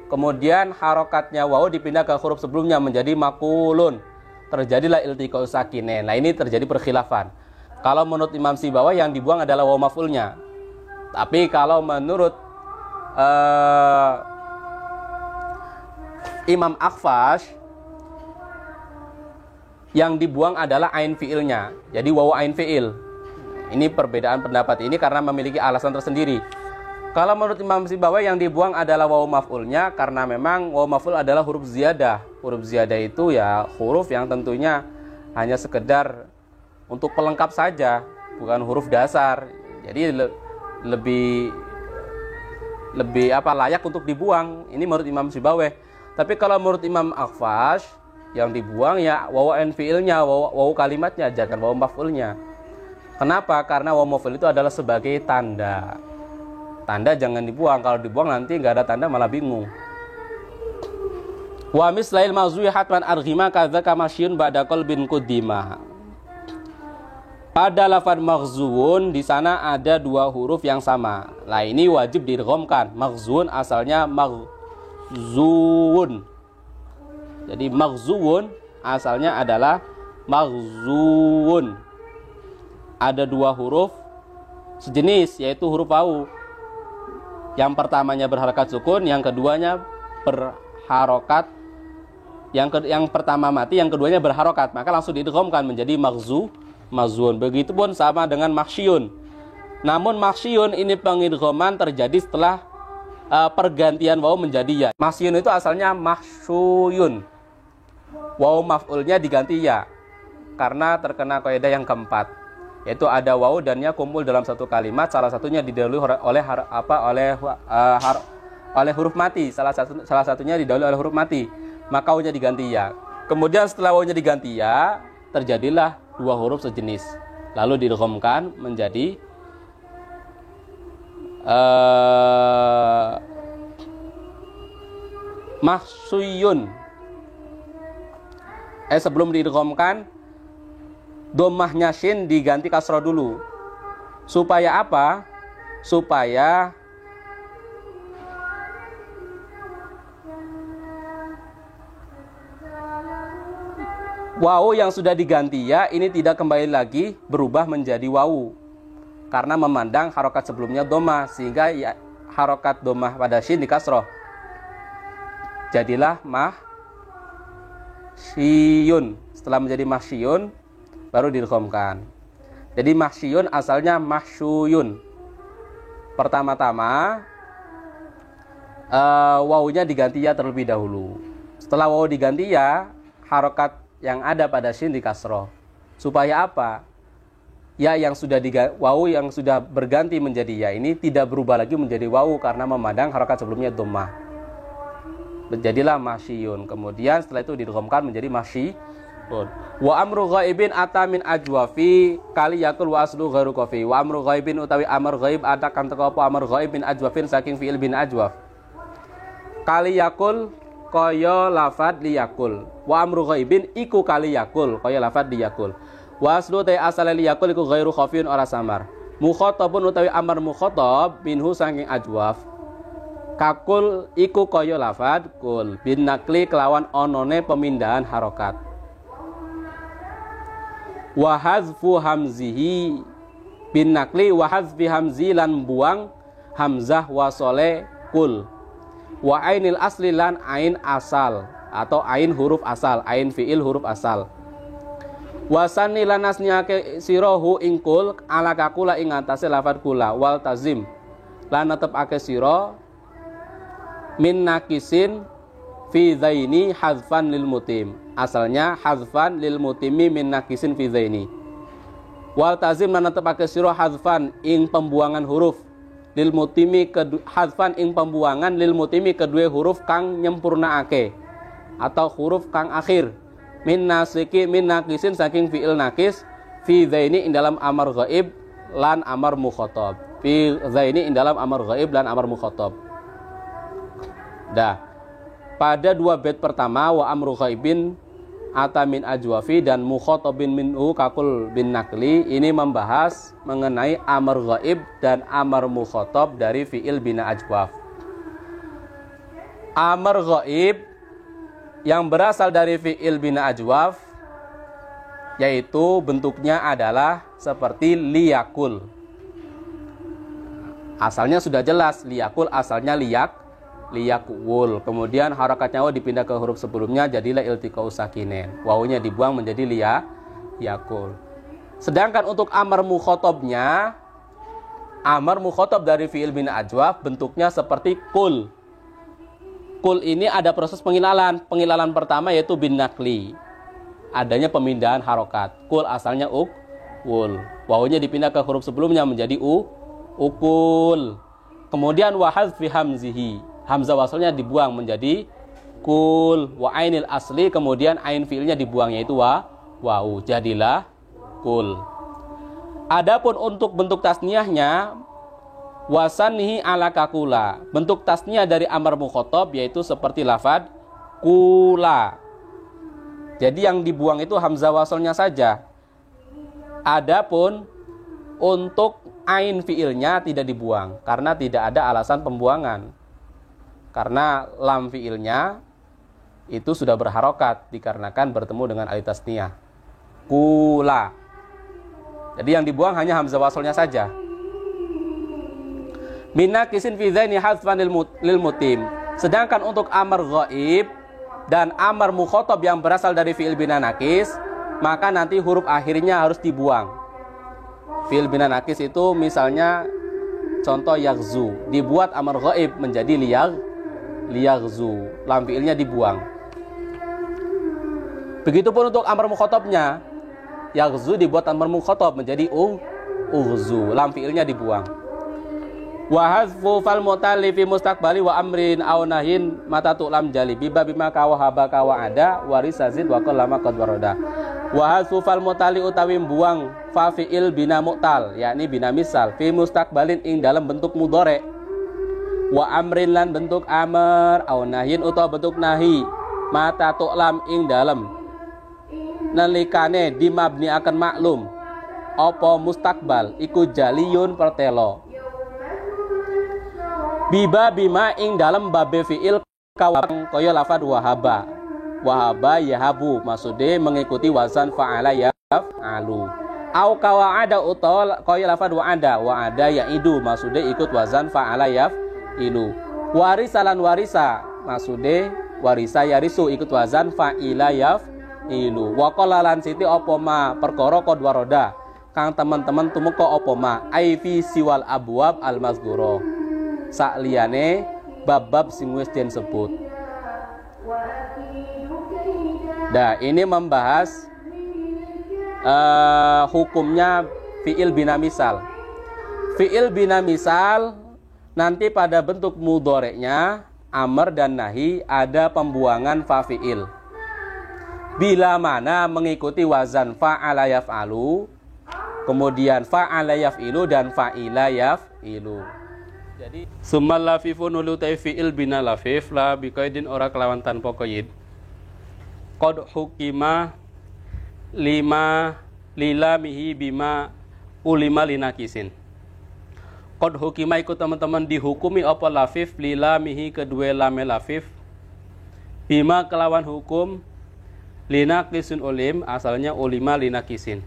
A: kemudian harokatnya waw dipindah ke huruf sebelumnya menjadi makulun, terjadilah iltiqo sakinen. Nah ini terjadi perkhilafan. Kalau menurut Imam Sibawah yang dibuang adalah waw maf'ulnya. Tapi kalau menurut Imam Akhfash yang dibuang adalah ain fi'ilnya. Jadi waw ain fi'il. Ini perbedaan pendapat ini karena memiliki alasan tersendiri. Kalau menurut Imam Sibawah yang dibuang adalah waw maf'ulnya karena memang waw maf'ul adalah huruf ziyadah. Huruf ziyadah itu ya huruf yang tentunya hanya sekedar untuk pelengkap saja, bukan huruf dasar. Jadi lebih layak untuk dibuang. Ini menurut Imam Sibaweh. Tapi kalau menurut Imam Akhfash yang dibuang ya waw ain fi'ilnya, waw kalimatnya, jangan waw maf'ulnya. Kenapa? Karena waw maf'ul itu adalah sebagai tanda. Tanda jangan dibuang. Kalau dibuang nanti nggak ada tanda malah bingung. Wa mislail mazui hatman arghima kadza kamasyun ba'da qalbin qudima. Pada lafaz maghzuun di sana ada dua huruf yang sama. Nah ini wajib diidghamkan. Maghzuun asalnya maghzuun. Jadi maghzuun asalnya adalah maghzuun. Ada dua huruf sejenis yaitu huruf wawu. Yang pertamanya berharokat sukun, yang keduanya berharokat. Yang pertama mati, yang keduanya berharokat. Maka langsung diidghamkan menjadi maghzuun. Begitupun sama dengan makhsyun. Namun makhsyun ini pengidghaman terjadi setelah pergantian waw menjadi ya. Makhsyun itu asalnya mahsyuyun. Waw maf'ulnya diganti ya. Karena terkena kaidah yang keempat, yaitu ada waw dan ya kumpul dalam satu kalimat, salah satunya didahului oleh huruf mati. Salah satunya didahului oleh huruf mati. Maka wawnya diganti ya. Kemudian setelah wawnya diganti ya, terjadilah dua huruf sejenis, lalu diidghamkan menjadi mahsyuyun. Sebelum diidghamkan, dhammahnya shin diganti kasroh dulu. Supaya apa? Supaya wawu yang sudah diganti ya ini tidak kembali lagi berubah menjadi wawu. karena memandang harokat sebelumnya dhammah, sehingga ya, harokat dhammah pada shin di kasroh. Jadilah mahsyiyun. Setelah menjadi mahsyiyun baru dirghamkan. Jadi mahsyiyun asalnya mahsyuyun. Pertama-tama wawunya diganti ya terlebih dahulu. Setelah wawu diganti ya, harokat yang ada pada shin di kasroh. Supaya apa? Ya yang sudah wawu yang sudah berganti menjadi ya ini tidak berubah lagi menjadi wawu karena memandang harokat sebelumnya dhammah. Jadilah mahsyiyun. Kemudian setelah itu didghamkan menjadi mahsyiyun. Wa amru ghaibin ata min ajwafi kali yakul wa aslu ghairu qafi. Wa amru ghaibin utawi amr ghaib ada kan teko apa amr ghaib bin ajwafin saking fi'il bin ajwaf. Kali yakul kaya lafad liyakul. Wa amru ghaibin iku kali yakul kaya lafad liyakul. Wa aslu ta asal liyakul iku ghairu khafiyun ora samar. Mukhatabun utawi amr mukhatab minhu saking ajwaf. Kakul iku kaya lafad kul bin nakli kelawan onone pemindahan harokat. Wa hazfu hamzihi bin nakli wa hazfi hamzi lan buang hamzah wasole kul. Wa ainil asli lan ain asal atau ain huruf asal, ain fiil huruf asal. Wa sanni lan nasniake sirahu ingkul ala kakula ing atase lafad kula wal tazim lan netepake sira min nakisin fi dzaini hazfan lil mutim. Asalnya hazfan lil mutimi min nakisin fi dzaini. Wal tazim lan netepake sira hazfan ing pembuangan huruf lil mutimi hazfan ing pembuangan lil mutimi kedua huruf kang nyempurnaake atau huruf kang akhir min nasiki min nakisin saking fiil nakis fi dzaini ing dalam amar ghaib lan amar mukhatab. Fi dzaini ing dalam amar ghaib lan amar mukhatab. Dah. Pada dua bait pertama wa amru ghaibin ata min ajwafi dan mukhatabin minhu kakul bin nakli ini membahas mengenai amar ghaib dan amar mukhatab dari fiil bina ajwaf. Amar ghaib yang berasal dari fiil bina ajwaf yaitu bentuknya adalah seperti liyakul. Asalnya sudah jelas, liyakul asalnya liyakwul. Kemudian harakatnya waw dipindah ke huruf sebelumnya jadilah iltiqa'u sakinen. Wawunya dibuang menjadi liyakul. Sedangkan untuk amar mukhatabnya, amar mukhatab dari fi'il bin ajwaf bentuknya seperti kul. Kul ini ada proses pengilalan. Pengilalan pertama yaitu bin nakli. Adanya pemindahan harokat. Kul asalnya wul. Wawunya dipindah ke huruf sebelumnya menjadi ukul. Kemudian wahaz fi hamzihi. Hamzah wasalnya dibuang menjadi kul. Wa ainil asli kemudian ain fiilnya dibuang yaitu wawu. Jadilah kul. Adapun untuk bentuk tasniyahnya wasanihi ala kakula. Bentuk tasniyah dari amar mukhatab yaitu seperti lafad kula. Jadi yang dibuang itu hamzah wasalnya saja. Adapun untuk ain fiilnya tidak dibuang karena tidak ada alasan pembuangan. Karena lam fiilnya itu sudah berharokat dikarenakan bertemu dengan alif tasniyah. Kula. Jadi yang dibuang hanya hamzah wasalnya saja. Minakisin fi dzaini hazfan lil mutim. Sedangkan untuk amar ghaib dan amar mukhatab yang berasal dari fiil bina nakis, maka nanti huruf akhirnya harus dibuang. Fiil bina nakis itu misalnya contoh yaghzu, dibuat amar ghaib menjadi liyaghzu, lam fiilnya dibuang. Begitupun untuk amar mukhatabnya, yaghzu dibuat amar mukhatab menjadi ughzu, lam fiilnya dibuang. Wa hazfu fal mutalli fi mustaqbali wa amrin aw nahin mata tu'lam jali biba bima kawahaba kawaada warisazid wa qallama qad warada. Wa hazfu fal mutalli utawi buang fa fiil bina mu'tal yakni bina misal fi mustaqbalin ing dalam bentuk mudhari. Wa amrin lan bentuk amr aw nahin utawa bentuk nahi mata tu'lam ing dalam nalikane dimabni akan maklum apa mustaqbal iku jaliyun pertelo biba bima ing dalam babe fiil kawang kaya lafad wahaba yahabu maksude mengikuti wazan fa'ala yaf'alu. Au kawa'ada utawa kaya lafad wa'ada yaidu maksudnya ikut wazan fa'ala ilu. Warisalan warisa maksudnya warisa yarisu ikut wazan fa'ila ilu. Wa qala lan siti apa ma perkara qad waroda kang teman-teman tumeka apa ma ai fi siwal abwab al mazkura sakliyane bab-bab sing wis den sebut. Nah, ini membahas hukumnya fi'il bina misal. Fi'il bina misal nanti pada bentuk mudhoreknya amr dan nahi ada pembuangan fa fi'il. Bila mana mengikuti wazan fa'ala yaf'alu, kemudian fa'ala yaf'ilu dan fa'ila yaf'ilu. Jadi summal lafifun ulutai fi'il bina lafif la biqaidin ora kelawan tanpa qaid. Qad hukima lilamihi bima ulima linakisin. Qad hukima ikut teman-teman dihukumi apa lafif lilamihi kedua lame lafif bima kelawan hukum linakisin ulim asalnya ulima linakisin.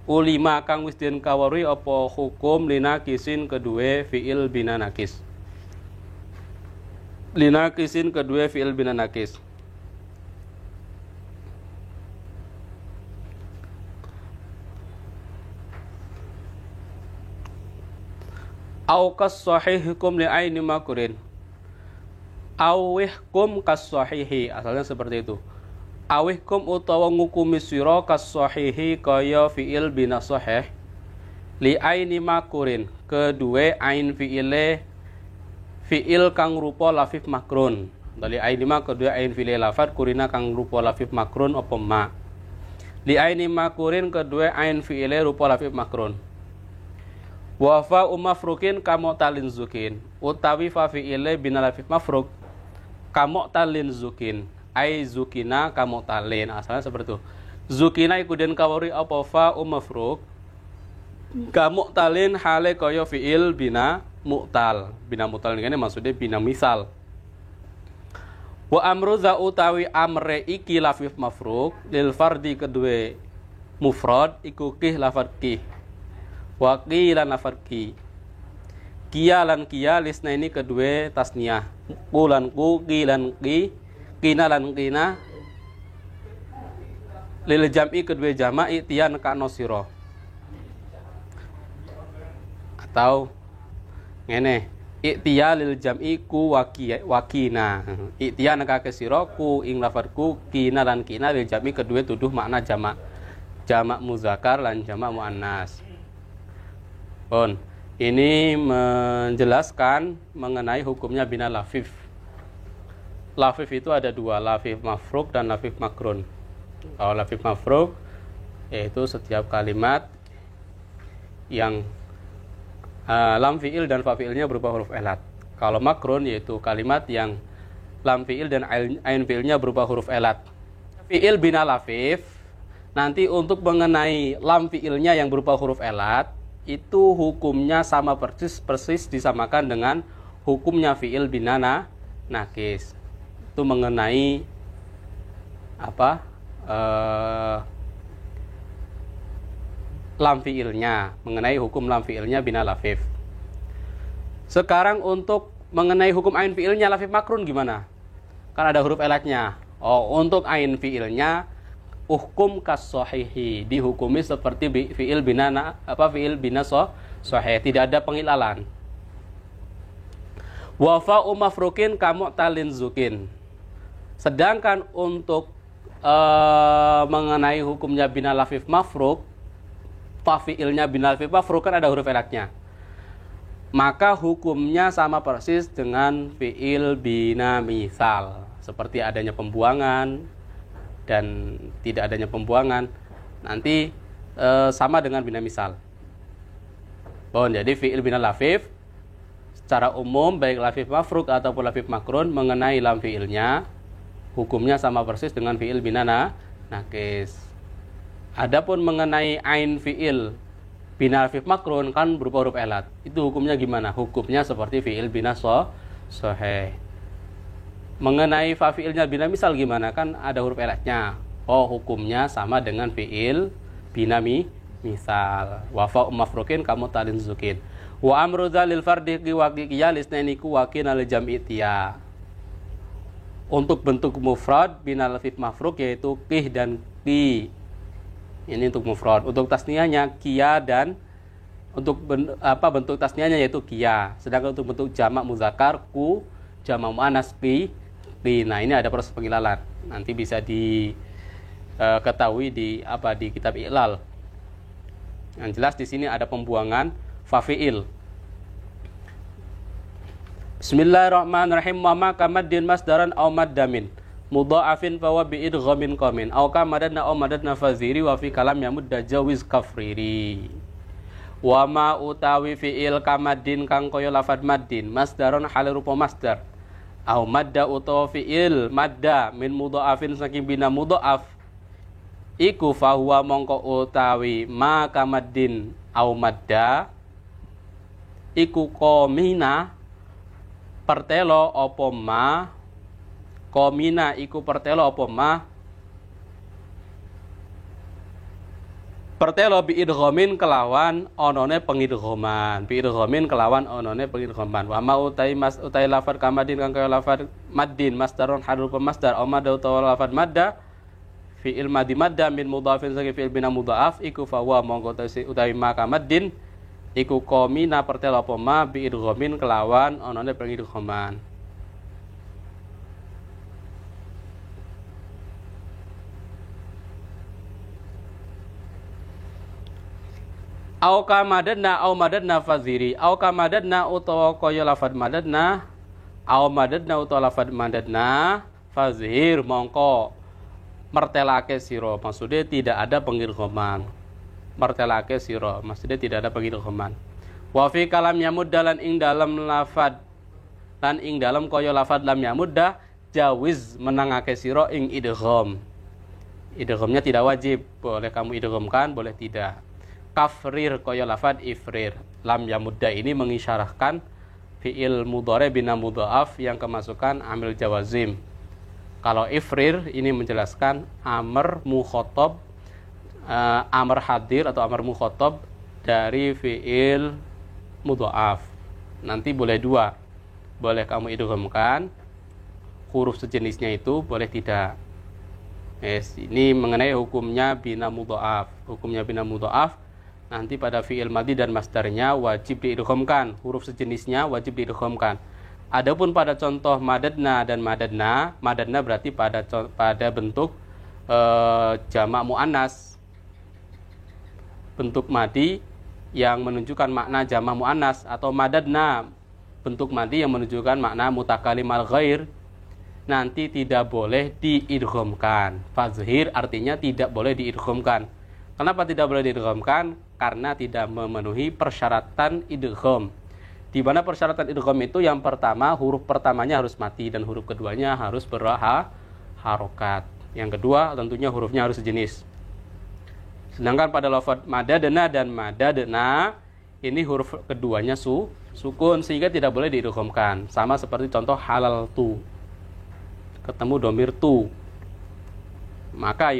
A: Ulima kang wis den kawari apa hukum linakisin kedua fi'il bina nakis. Linakisin kedua fi'il bina nakis. Au kas sahihikum li aini makurin. Awihkum kas sahihi asalnya seperti itu. Awihkum utawa ngukumi sira kas sahihi kaya fi'il bina sahih li aini makurin kedua ain fi'ile fi'il kang rupa lafif makrun. Li aini ma kedua ain fi'ile lafat kurina kang rupa lafif makrun apa ma. Li aini makurin kedua ain fi'ile rupa lafif makrun. Wa fa mafrukin kamu'talin zukin utawi fa fi'ile bina lafif mafruk kamu'talin zukin ai zukina kamu'talin asalnya seperti itu. Zukina iku den kawari apa fa mafruk kamu'talin hale kaya fi'il bina mu'tal. Bina mu'tal ini maksudnya bina misal. Wa amru za utawi amre iki lafif mafruk lil fardi kedua mufrad iku kih lafad kih wa qilan lafad ki kia lan kia lisna ini kedua tasniyah ku lan ku qilan ki kina lan kina lil jam'i kedua jama' itian ka nosiro atau ngene iktiya lil jam'i ku wakina iktian ka kesiro ku ing lafad ku kina lan kina lil jam'i kedua tuduh makna jamak muzakkar lan jamak muannas. Ini menjelaskan mengenai hukumnya bina lafif. Lafif itu ada dua, lafif mafruk dan lafif makrun. Kalau lafif mafruk yaitu setiap kalimat yang lam fi'il dan fa fi'ilnya berupa huruf elat. Kalau makrun yaitu kalimat yang lam fi'il dan ain fi'ilnya berupa huruf elat. Fi'il bina lafif nanti untuk mengenai lam fi'ilnya yang berupa huruf elat itu hukumnya sama persis disamakan dengan hukumnya fi'il bina nakis. Itu mengenai apa? Lam fi'ilnya, mengenai hukum lam fi'ilnya bina lafif. Sekarang untuk mengenai hukum ain fi'ilnya lafif makrun gimana? Kan ada huruf elatnya. Untuk ain fi'ilnya hukum kas sahihi, dihukumi seperti fi'il bina fi'il bina sahih, tidak ada pengilalan. Wa fa'u mafrukin kamu'talin zukin. Sedangkan untuk mengenai hukumnya bina lafif mafruk, fa fi'ilnya bina lafif mafruk kan ada huruf elatnya. Maka hukumnya sama persis dengan fi'il bina misal, seperti adanya pembuangan dan tidak adanya pembuangan nanti sama dengan bina misal. Jadi fi'il bina lafif secara umum baik lafif mafruk ataupun lafif makrun mengenai lam fi'ilnya hukumnya sama persis dengan fi'il bina nakis. Adapun mengenai ain fi'il bina lafif makrun kan berupa huruf elat. Itu hukumnya gimana? Hukumnya seperti fi'il bina sahih. Mengenai fa fi'ilnya bina misal gimana? Kan ada huruf elatnya. Hukumnya sama dengan fi'il bina misal wa fa mafrukin kamu talin zukin wa amru dzalil fardi wa qiyal isnaini ku wakin al jam'i tiya. Untuk bentuk mufrad binal fit mafruk yaitu qih dan qi. Ini untuk mufrad. Untuk tasniahnya kia dan untuk bentuk tasniahnya yaitu kia. Sedangkan untuk bentuk jamak muzakkar ku, jamak muannas qi. Nah, ini ada proses pengilalan. Nanti bisa diketahui di kitab I'lal. Yang jelas di sini ada pembuangan fafiil. Bismillahirrahmanirrahim. Mama kamaddin masdaran aw maddamin mudha'afin fa wa bi idghamin qamin aw kamadanna aw madanna faziri wa fi kalam yamudda jawiz kafriri. Wa ma utawi fi'il kamaddin kang kaya lafad maddin masdaron hal rupa masdar aw madda utawa fi'il madda min mudha'afin saking bina mudha'af iku fa huwa mongko utawi ma kamaddin aw madda iku komina pertelo opo ma komina iku pertelo opo ma pertelo bi idghamin kelawan onone pengidghaman bi idghamin kelawan onone pengidghaman wa ma utai lafad kamadin kang kaya lafad maddin masdaron harul pemasdar o madda utawa lafad madda fi'il maddi madda min mudhafin saking fi'il bina mudhaf iku fa wa mongko utawi ma kamaddin iku komina pertelo apa ma bi idghamin kelawan onone pengidghaman. Au kamadadna au madadna faziri au kamadadna utawa kaya lafad madadna au madadna utawa lafad madadna fazhir mongko mertelake sira maksudnya tidak ada pengidghaman. Martelake siro maksudnya tidak ada pengidghaman. Wa fi kalam yamudda lan ing dalam lafad lan ing dalam kaya lafad lam yamudda jawiz menangake siro ing idgham. Idghamnya tidak wajib, boleh kamu idghamkan, boleh tidak. Kafrir kaya lafad ifrir. Lam yamudda ini mengisyarahkan fi'il mudhari bina mudha'af yang kemasukan amil jawazim. Kalau ifrir ini menjelaskan amr mukhatab amr hadir atau amr mukhatab dari fi'il mudha'af. Nanti boleh dua. Boleh kamu idghamkan huruf sejenisnya itu, boleh tidak. Ini mengenai hukumnya bina mudha'af. Hukumnya bina mudha'af nanti pada fi'il madhi dan masdarnya wajib diidghamkan. Huruf sejenisnya wajib diidghamkan. Adapun pada contoh madadna dan madadna berarti pada bentuk jamak muannas. Bentuk madi yang menunjukkan makna jamak muannas atau madadna bentuk madi yang menunjukkan makna mutakalim al ghair nanti tidak boleh diidghamkan. Fazhir artinya tidak boleh diidghamkan. Kenapa tidak boleh diidghamkan? Karena tidak memenuhi persyaratan idgham. Di mana persyaratan idgham itu yang pertama huruf pertamanya harus mati dan huruf keduanya harus berharokat. Yang kedua tentunya hurufnya harus sejenis. Sedangkan pada lafaz madadna dan madadna ini huruf keduanya sukun sehingga tidak boleh diidghamkan. Sama seperti contoh halal tu. Ketemu domir tu. Maka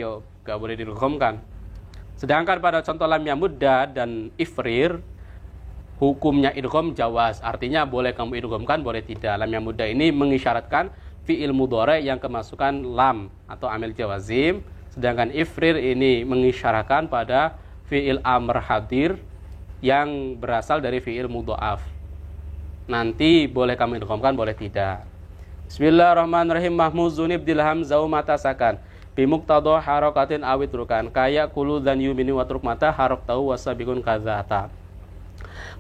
A: gak boleh diidghamkan. Sedangkan pada contoh lam yamudda dan ifrir hukumnya idgham jawaz. Artinya boleh kamu idghamkan, boleh tidak. Lam yamudda ini mengisyaratkan fi'il mudhari yang kemasukan lam atau amil jawazim. Sedangkan ifrir ini mengisyaratkan pada fi'il amr hadir yang berasal dari fi'il mudha'af. Nanti boleh kamu idghamkan, boleh tidak. Bismillahirrahmanirrahim. Mahmuzun ibdil hamzah mata sakan bimuqtada harakatin awitrukan kaya kulu dan yumini watruk mata harok tahu wasabiqun kadzata.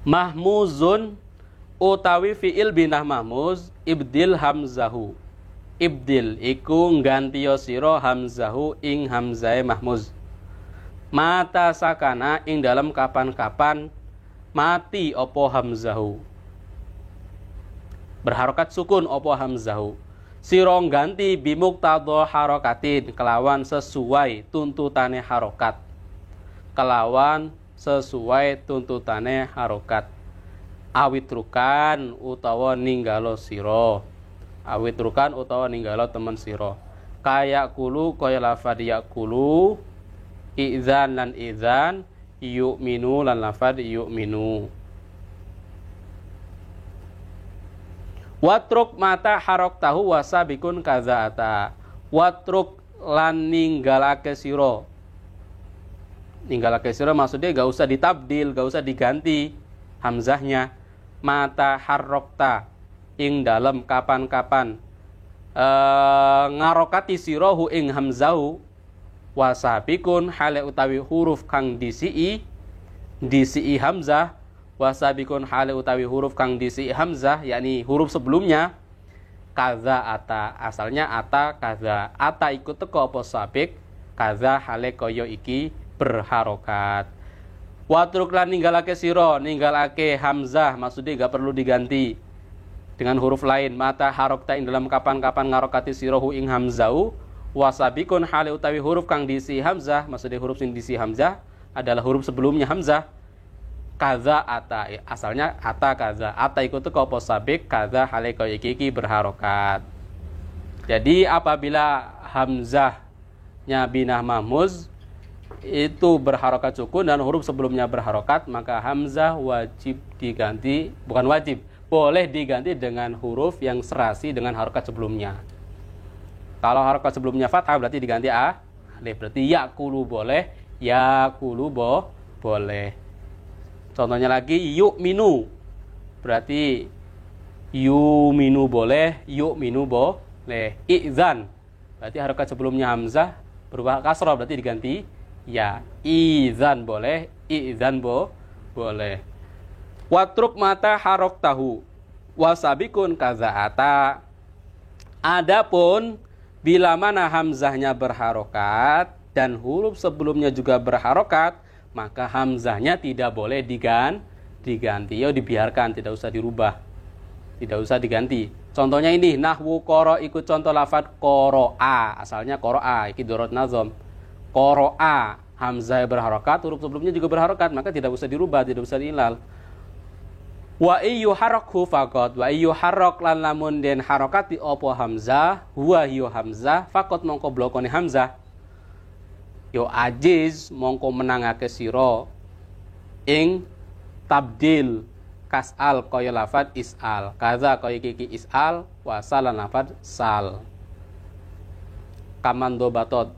A: Mahmuzun utawi fi'il binah mahmuz ibdil hamzahu. Ibdil iku nggantiyo sira hamzahu ing hamzae mahmuz. Mata sakana ing dalam kapan-kapan mati opo hamzahu. Berharokat sukun opo hamzahu. Sira ngganti bimuqtada harakatin kelawan sesuai tuntutane harokat. Kelawan sesuai tuntutane harokat. Awitrukan utawa ninggalo sira. Awitrukan utawa ninggalo temen sira. Kaya kulu kaya lafadz yakulu izan lan izan yu'minu lan lafad yu'minu. Watruk mata harok tahu wasabikun kazaata. Watruk lan ninggalake siro. Ninggalake siro maksudnya gak usah ditabdil, gak usah diganti hamzahnya. Mata harokta ing dalam kapan-kapan ngarokati sirohu ing hamzahu wasabikun hale utawi huruf kang disi'i hamzah. Wasabikun hale utawi huruf kang disi'i hamzah, yakni huruf sebelumnya. Kaza ata, asalnya ata kaza. Ata ikut teko apa sabik, kaza hale koyo iki berharokat. Watruk lan ninggalake siro, ninggalake hamzah, maksudnya gak perlu diganti dengan huruf lain. Mata harokta ing dalam kapan-kapan ngarokati sirohu ing hamzahu. Wasabikun hale utawi huruf kang disi'i hamzah, maksudnya huruf sing disi'i hamzah adalah huruf sebelumnya hamzah. Kaza ata, asalnya ata kaza. Ata ikut teko apa sabik, kaza hale koyo iki berharokat. Jadi apabila hamzahnya binah mahmuz itu berharokat sukun dan huruf sebelumnya berharokat, maka hamzah wajib diganti, bukan wajib, boleh diganti dengan huruf yang serasi dengan harokat sebelumnya. Kalau harokat sebelumnya fathah berarti diganti alif, berarti yakulu boleh, yakulu boleh. Contohnya lagi yu'minu, berarti yu'minu boleh, yu'minu boleh. I'zan, berarti harokat sebelumnya hamzah berubah kasrah, berarti diganti ya. Izan boleh, i'zan boleh. Watruk mata harok tahu wasabikun kazaata. Adapun bila mana hamzahnya berharokat dan huruf sebelumnya juga berharokat, maka hamzahnya tidak boleh diganti. Ya dibiarkan, tidak usah dirubah, tidak usah diganti. Contohnya ini nahwu qara, ikut contoh lafadz qara'a, asalnya qara'a, iki dorot nazom. Qara'a, hamzah berharokat, huruf sebelumnya juga berharokat, maka tidak usah dirubah, tidak usah diilal. Wa ayyu harakhu faqat, wa ayyu harak lan lamun den harokati apa hamzah, huwa hiyo hamzah, faqat mongko blokone hamzah. Yo ajiz mongko menangake sira ing tabdil kasal kaya lafad isal, kaza kaya iki isal, wasal lan lafad sal. Kamando batot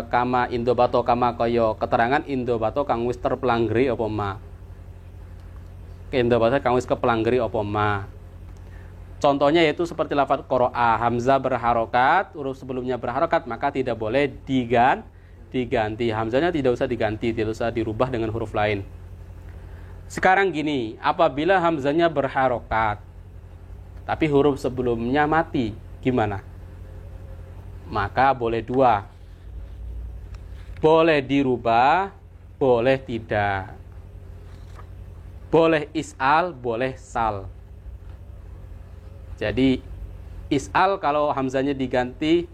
A: kama indobato, kama kaya keterangan indobato kang wis terpelanggeri apa ma. Indobato kang wis kepelanggeri apa ma. Contohnya yaitu seperti lafadz qara'a, hamzah berharokat, huruf sebelumnya berharokat, maka tidak boleh diganti. Hamzahnya tidak usah diganti, tidak usah dirubah dengan huruf lain. Sekarang gini, apabila hamzahnya berharokat, tapi huruf sebelumnya mati, gimana? Maka boleh dua. Boleh dirubah, boleh tidak. Boleh is'al, boleh sal. Jadi is'al kalau hamzahnya diganti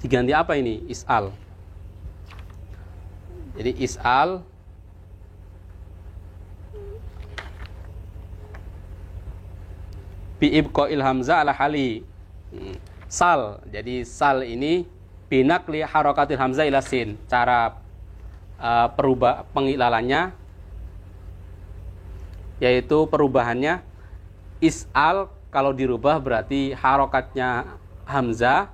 A: diganti apa ini? Is'al. Jadi is'al bi ibqa'il hamzah ala hali. Sal. Jadi sal ini binakli harakatil hamzah ila sin. Cara pengilalannya yaitu perubahannya is'al kalau dirubah berarti harokatnya hamzah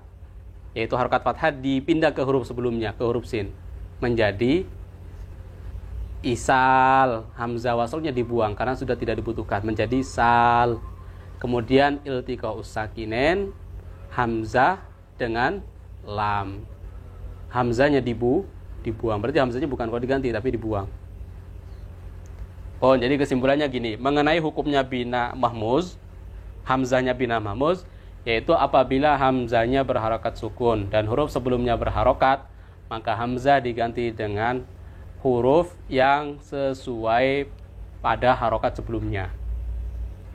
A: yaitu harokat fathah dipindah ke huruf sebelumnya, ke huruf sin, menjadi isal. Hamzah wasalnya dibuang karena sudah tidak dibutuhkan, menjadi sal. Kemudian iltiqa'us sakinen, hamzah dengan lam, hamzahnya dibuang, berarti hamzahnya bukan kalau diganti tapi dibuang. Oh, jadi kesimpulannya gini, mengenai hukumnya bina mahmuz, hamzahnya bina mahmuz, yaitu apabila hamzahnya berharokat sukun dan huruf sebelumnya berharokat, maka hamzah diganti dengan huruf yang sesuai pada harokat sebelumnya.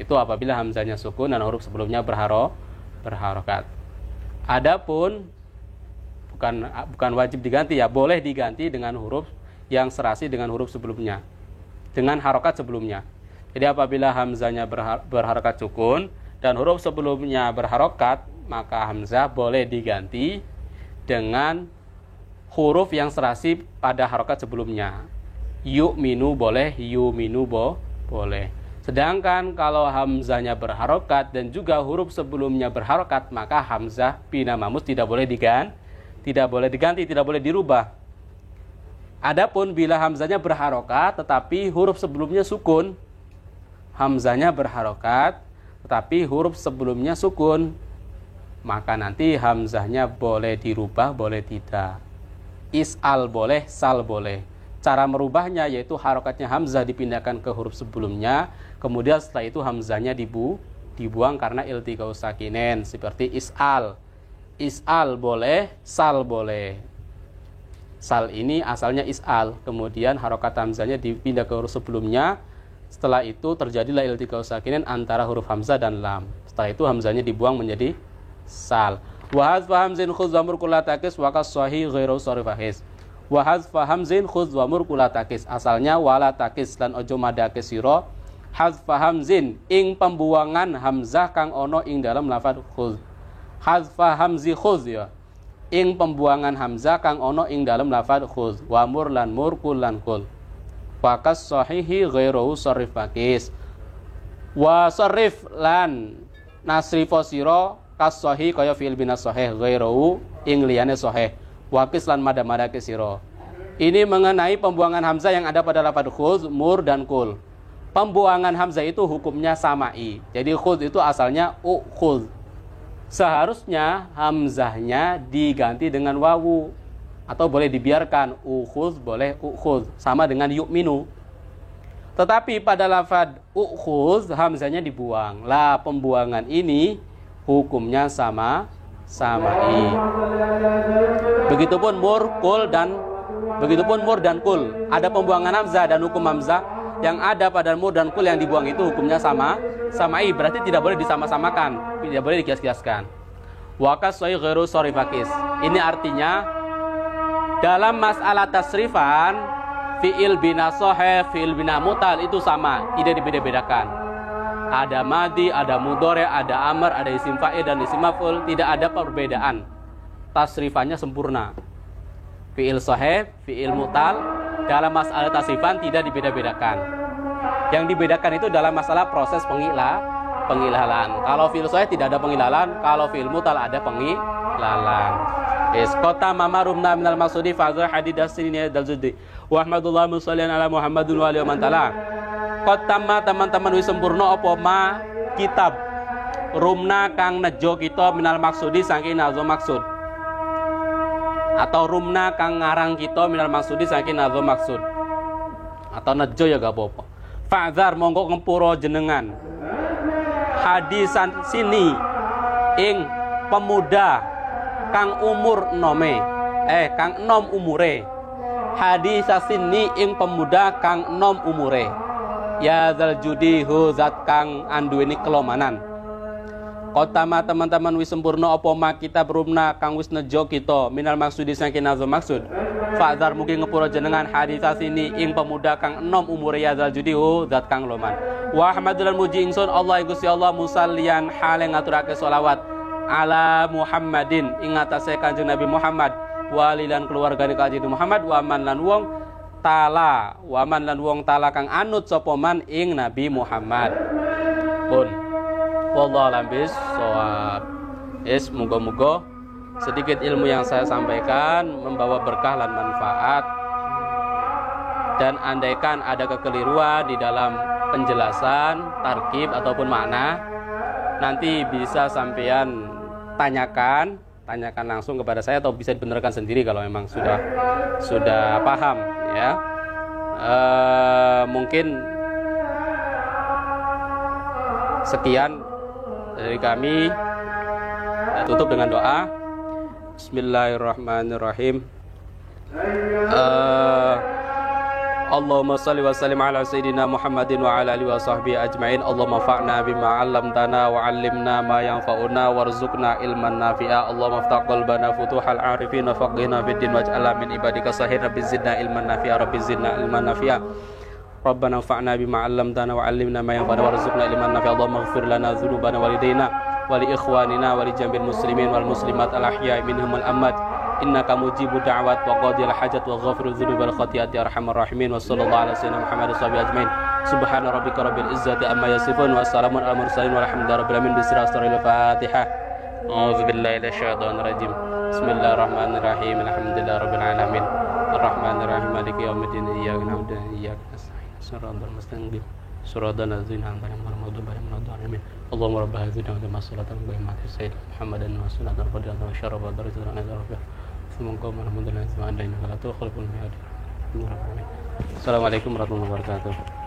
A: Itu apabila hamzahnya sukun dan huruf sebelumnya berharokat. Adapun bukan wajib diganti ya, boleh diganti dengan huruf yang serasi dengan huruf sebelumnya, dengan harokat sebelumnya. Jadi apabila hamzahnya berharokat sukun dan huruf sebelumnya berharokat, maka hamzah boleh diganti dengan huruf yang serasi pada harokat sebelumnya. Yu'minu boleh, yuminu boleh. Sedangkan kalau hamzahnya berharokat dan juga huruf sebelumnya berharokat, maka hamzah bina mamus tidak boleh diganti, tidak boleh dirubah. Adapun bila hamzahnya berharokat tetapi huruf sebelumnya sukun, hamzahnya berharokat tetapi huruf sebelumnya sukun, maka nanti hamzahnya boleh dirubah, boleh tidak. Is'al boleh, sal boleh. Cara merubahnya yaitu harokatnya hamzah dipindahkan ke huruf sebelumnya, kemudian setelah itu hamzahnya dibuang karena iltiqa'u sakinain, seperti is'al. Is'al boleh, sal boleh. Sal ini asalnya is'al, kemudian harokat hamzahnya dipindah ke huruf sebelumnya, setelah itu terjadilah iltiqa'u sakinain antara huruf hamzah dan lam. Setelah itu hamzahnya dibuang menjadi sal. Wa hazfa hamzin khudz wa mur kulla takis wa kas sahih ghairu sarifahis. Wa hazfa hamzin khudz wa mur kulla takis, asalnya wala takis lan ojo madakis sira. Hazfa hamzin ing pembuangan hamzah kang ono ing dalam lafaz khudz. Hazfa hamzi khudz ya, ing pembuangan hamzah kang ono ing dalam lafaz khudz. Wa mur lan mur kullan kul. Wa kas sahihi ghairu sarifakis. Wa sarif lan nasrifo sira kas sahih kaya fi'il bina sahih ghairu ing liyane sahih. Wakis lan mada-mada kesiro. Ini mengenai pembuangan hamzah yang ada pada lafaz khudz, mur dan kul. Pembuangan hamzah itu hukumnya samai. Jadi khudz itu asalnya ukhudz. Seharusnya hamzahnya diganti dengan wawu atau boleh dibiarkan ukhudz, boleh ukhudz, sama dengan yu'minu. Tetapi pada lafaz ukhudz hamzahnya dibuang. Lah pembuangan ini hukumnya samai. Begitupun mur dan kul. Ada pembuangan hamzah dan hukum hamzah yang ada pada mur dan kul yang dibuang itu hukumnya samai, berarti tidak boleh disama-samakan, tidak boleh dikias-kiaskan. Wa kasai ghairu sarifakis. Ini artinya dalam masalah tasrifan fi'il bina sahih, fi'il bina mutal itu sama, tidak dibeda-bedakan. Ada madi, ada mudhari, ada amr, ada isim fa'il dan isim maf'ul, tidak ada perbedaan. Tasrifannya sempurna. Fi'il sahih, fi'il mutal dalam masalah tasrifan tidak dibeda-bedakan. Yang dibedakan itu dalam masalah proses pengilalan. Kalau fi'il sahih tidak ada pengilalan, kalau fi'il mutal ada pengilalan. Kota mama rumna minal maksudi fa'zur hadidas sinini dal zudi. Wa ahmadullah musallian ala Muhammadun wa alihi wa man tala. Kotama teman-teman wis sempurna apa ma kitab rumna kang nejo kita minal maksudi saking nazom maksud, atau rumna kang ngarang kita minal maksudi saking nazom maksud, atau nejo ya gak apa-apa. Fa'zar monggo ngepuro jenengan hadisan sini ing pemuda kang umur nome kang enom umure. Hadisan sini ing pemuda kang enom umure. Ya zal judi hu zat kang anduweni kelomanan. Kotama teman-teman wis sempurna apa ma kita berumna kang wis nejo kita minal maksudi saking nazom maksud. Fa'zar mungkin ngepuro jenengan haditsah sini ing pemuda kang enom umure ya zal judi hu zat kang loman. Wa ahmadulan muji ingsun Allah Gusti Allah musallian hale ngaturake selawat ala Muhammadin ing atase Kanjeng Nabi Muhammad walilan keluargane Kanjeng Muhammad wa man lan wong tala waman lan wong tala kang anut sapa man ing Nabi Muhammad. Pun wallahu alam bissawab. Muga-muga sedikit ilmu yang saya sampaikan membawa berkah dan manfaat, dan andaikan ada kekeliruan di dalam penjelasan tarkib ataupun makna, nanti bisa sampean tanyakan langsung kepada saya atau bisa dibenarkan sendiri kalau memang sudah paham ya. Mungkin sekian dari kami. Tutup dengan doa. Bismillahirrahmanirrahim. Allahumma salli wa sallim ala sayyidina Muhammadin wa ala alihi wa sahbihi ajma'in. Allahumma fa'na bima 'allamtana wa 'allimna ma yanfa'una warzuqna ilman nafi'a. Allahumma iftah qalbana futuhal 'arifin wa faqihna fid din waj'alna min ibadika sahih. Rabbi zidna ilman nafi'a, rabbi zidna ilman nafi'a. Rabbana fa'na bima 'allamtana wa 'allimna ma yanfa'una warzuqna ilman nafi'a. Allahumma ighfir lana dzunubana walidayna wa li ikhwanina wa li jambil muslimin wal muslimat al ahya'i minhum al amwat innaka mujibud da'wat wa qadil hajat wa ghafirudz dzunubi wal khati'ati arhamar rahimin. Wa sallallahu ala sayyidina Muhammad wa sahbihi ajmain. Subhana rabbika rabbil izzati amma yasifun wa salamun alal mursalin walhamdulillahi rabbil alamin. Bismillahirrahmanirrahim. Fatihah. A'udzu billahi minasyaitonir rajim. Bismillahirrahmanirrahim. Alhamdulillahi rabbil alamin. Arrahmanirrahim. Maliki yaumiddin. Iyyaka na'budu wa iyyaka nasta'in. Shiratal mustaqim. Shiratal ladzina an'amta 'alaihim ghairil maghdubi 'alaihim waladdallin. Allahumma rabb hadhihi ad-da'wati was-salati al-qa'imati sayyidina Muhammadan wa sallallahu alaihi wa sallam wa darajatan 'ala rabbih. Semoga Muhammadan wa sallallahu alaihi wa sallam. Assalamualaikum warahmatullahi wabarakatuh.